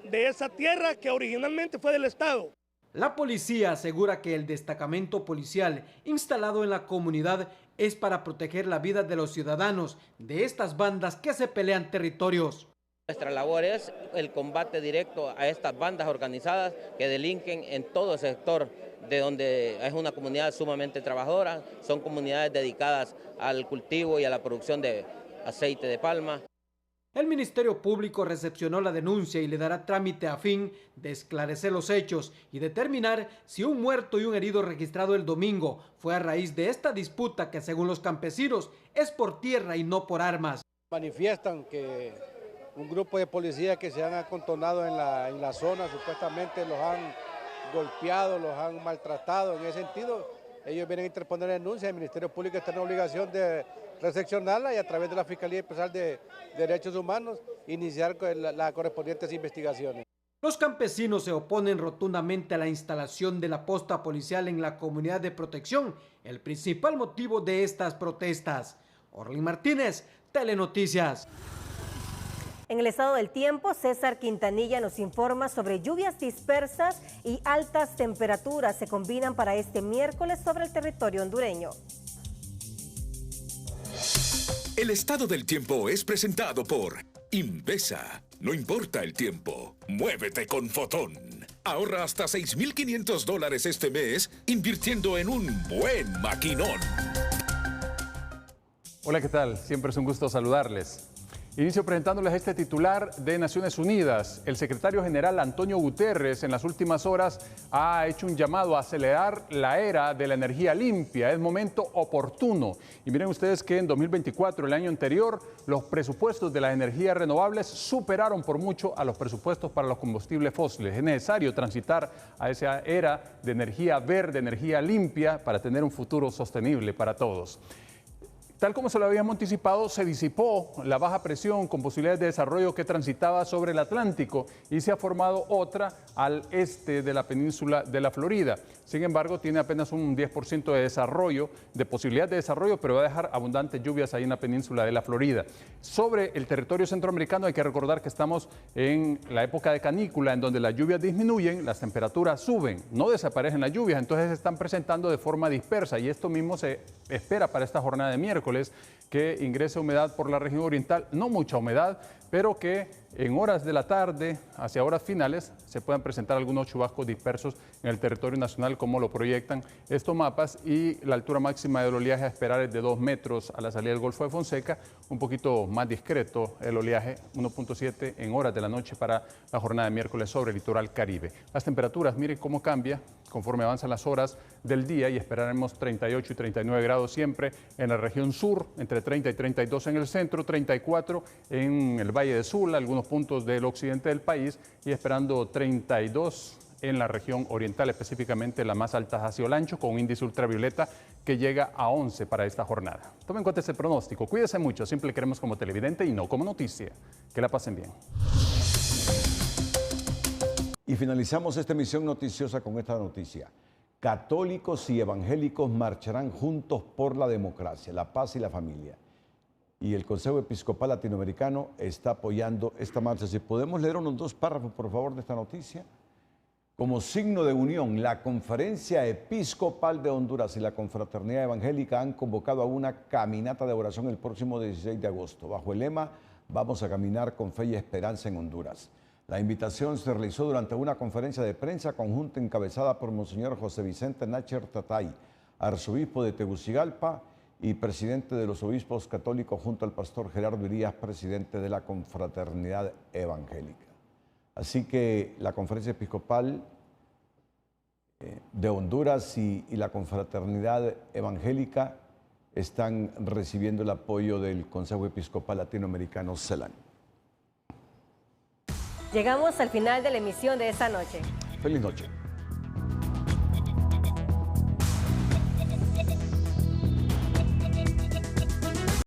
Speaker 23: de esa tierra que originalmente fue del Estado.
Speaker 20: La policía asegura que el destacamento policial instalado en la comunidad es para proteger la vida de los ciudadanos de estas bandas que se pelean territorios.
Speaker 24: Nuestra labor es el combate directo a estas bandas organizadas que delinquen en todo el sector, de donde es una comunidad sumamente trabajadora, son comunidades dedicadas al cultivo y a la producción de aceite de palma.
Speaker 20: El Ministerio Público recepcionó la denuncia y le dará trámite a fin de esclarecer los hechos y determinar si un muerto y un herido registrado el domingo fue a raíz de esta disputa que, según los campesinos, es por tierra y no por armas.
Speaker 26: Manifiestan que un grupo de policías que se han acontonado en la zona, supuestamente los han golpeado, los han maltratado. En ese sentido, ellos vienen a interponer denuncia, el Ministerio Público está en obligación de recepcionarla y a través de la Fiscalía Especial de Derechos Humanos iniciar las correspondientes investigaciones.
Speaker 20: Los campesinos se oponen rotundamente a la instalación de la posta policial en la comunidad de Protección, el principal motivo de estas protestas. Orlin Martínez, Telenoticias.
Speaker 10: En el estado del tiempo, César Quintanilla nos informa sobre lluvias dispersas y altas temperaturas se combinan para este miércoles sobre el territorio hondureño.
Speaker 25: El estado del tiempo es presentado por Invesa. No importa el tiempo, muévete con Fotón. Ahorra hasta $6,500 este mes invirtiendo en un buen maquinón.
Speaker 27: Hola, ¿qué tal? Siempre es un gusto saludarles. Inicio presentándoles este titular de Naciones Unidas. El secretario general Antonio Guterres en las últimas horas ha hecho un llamado a acelerar la era de la energía limpia. Es momento oportuno. Y miren ustedes que en 2024, el año anterior, los presupuestos de las energías renovables superaron por mucho a los presupuestos para los combustibles fósiles. Es necesario transitar a esa era de energía verde, energía limpia, para tener un futuro sostenible para todos. Tal como se lo habíamos anticipado, se disipó la baja presión con posibilidades de desarrollo que transitaba sobre el Atlántico y se ha formado otra al este de la península de la Florida. Sin embargo, tiene apenas un 10% de desarrollo, de posibilidad de desarrollo, pero va a dejar abundantes lluvias ahí en la península de la Florida. Sobre el territorio centroamericano hay que recordar que estamos en la época de canícula, en donde las lluvias disminuyen, las temperaturas suben, no desaparecen las lluvias, entonces se están presentando de forma dispersa y esto mismo se espera para esta jornada de miércoles, que ingrese humedad por la región oriental, no mucha humedad, pero que en horas de la tarde, hacia horas finales, se puedan presentar algunos chubascos dispersos en el territorio nacional, como lo proyectan estos mapas, y la altura máxima del oleaje a esperar es de 2 metros a la salida del Golfo de Fonseca, un poquito más discreto el oleaje, 1.7 en horas de la noche para la jornada de miércoles sobre el litoral Caribe. Las temperaturas, miren cómo cambia conforme avanzan las horas del día y esperaremos 38 y 39 grados siempre en la región sur, entre 30 y 32 en el centro, 34 en el Valle de Sula, algunos puntos del occidente del país y esperando 32 en la región oriental, específicamente las más altas hacia Olancho, con un índice ultravioleta que llega a 11 para esta jornada. Tomen en cuenta ese pronóstico, cuídense mucho, siempre queremos como televidente y no como noticia. Que la pasen bien.
Speaker 3: Y finalizamos esta emisión noticiosa con esta noticia. Católicos y evangélicos marcharán juntos por la democracia, la paz y la familia. Y el Consejo Episcopal Latinoamericano está apoyando esta marcha. Si podemos leer unos 2 párrafos, por favor, de esta noticia. Como signo de unión, la Conferencia Episcopal de Honduras y la Confraternidad Evangélica han convocado a una caminata de oración el próximo 16 de agosto, bajo el lema "Vamos a caminar con fe y esperanza en Honduras". La invitación se realizó durante una conferencia de prensa conjunta encabezada por Monseñor José Vicente Nácher Tatay, arzobispo de Tegucigalpa y presidente de los obispos católicos, junto al pastor Gerardo Irías, presidente de la Confraternidad Evangélica. Así que la Conferencia Episcopal de Honduras y la Confraternidad Evangélica están recibiendo el apoyo del Consejo Episcopal Latinoamericano, CELAN.
Speaker 1: Llegamos al final de la emisión de esta noche.
Speaker 3: Feliz noche.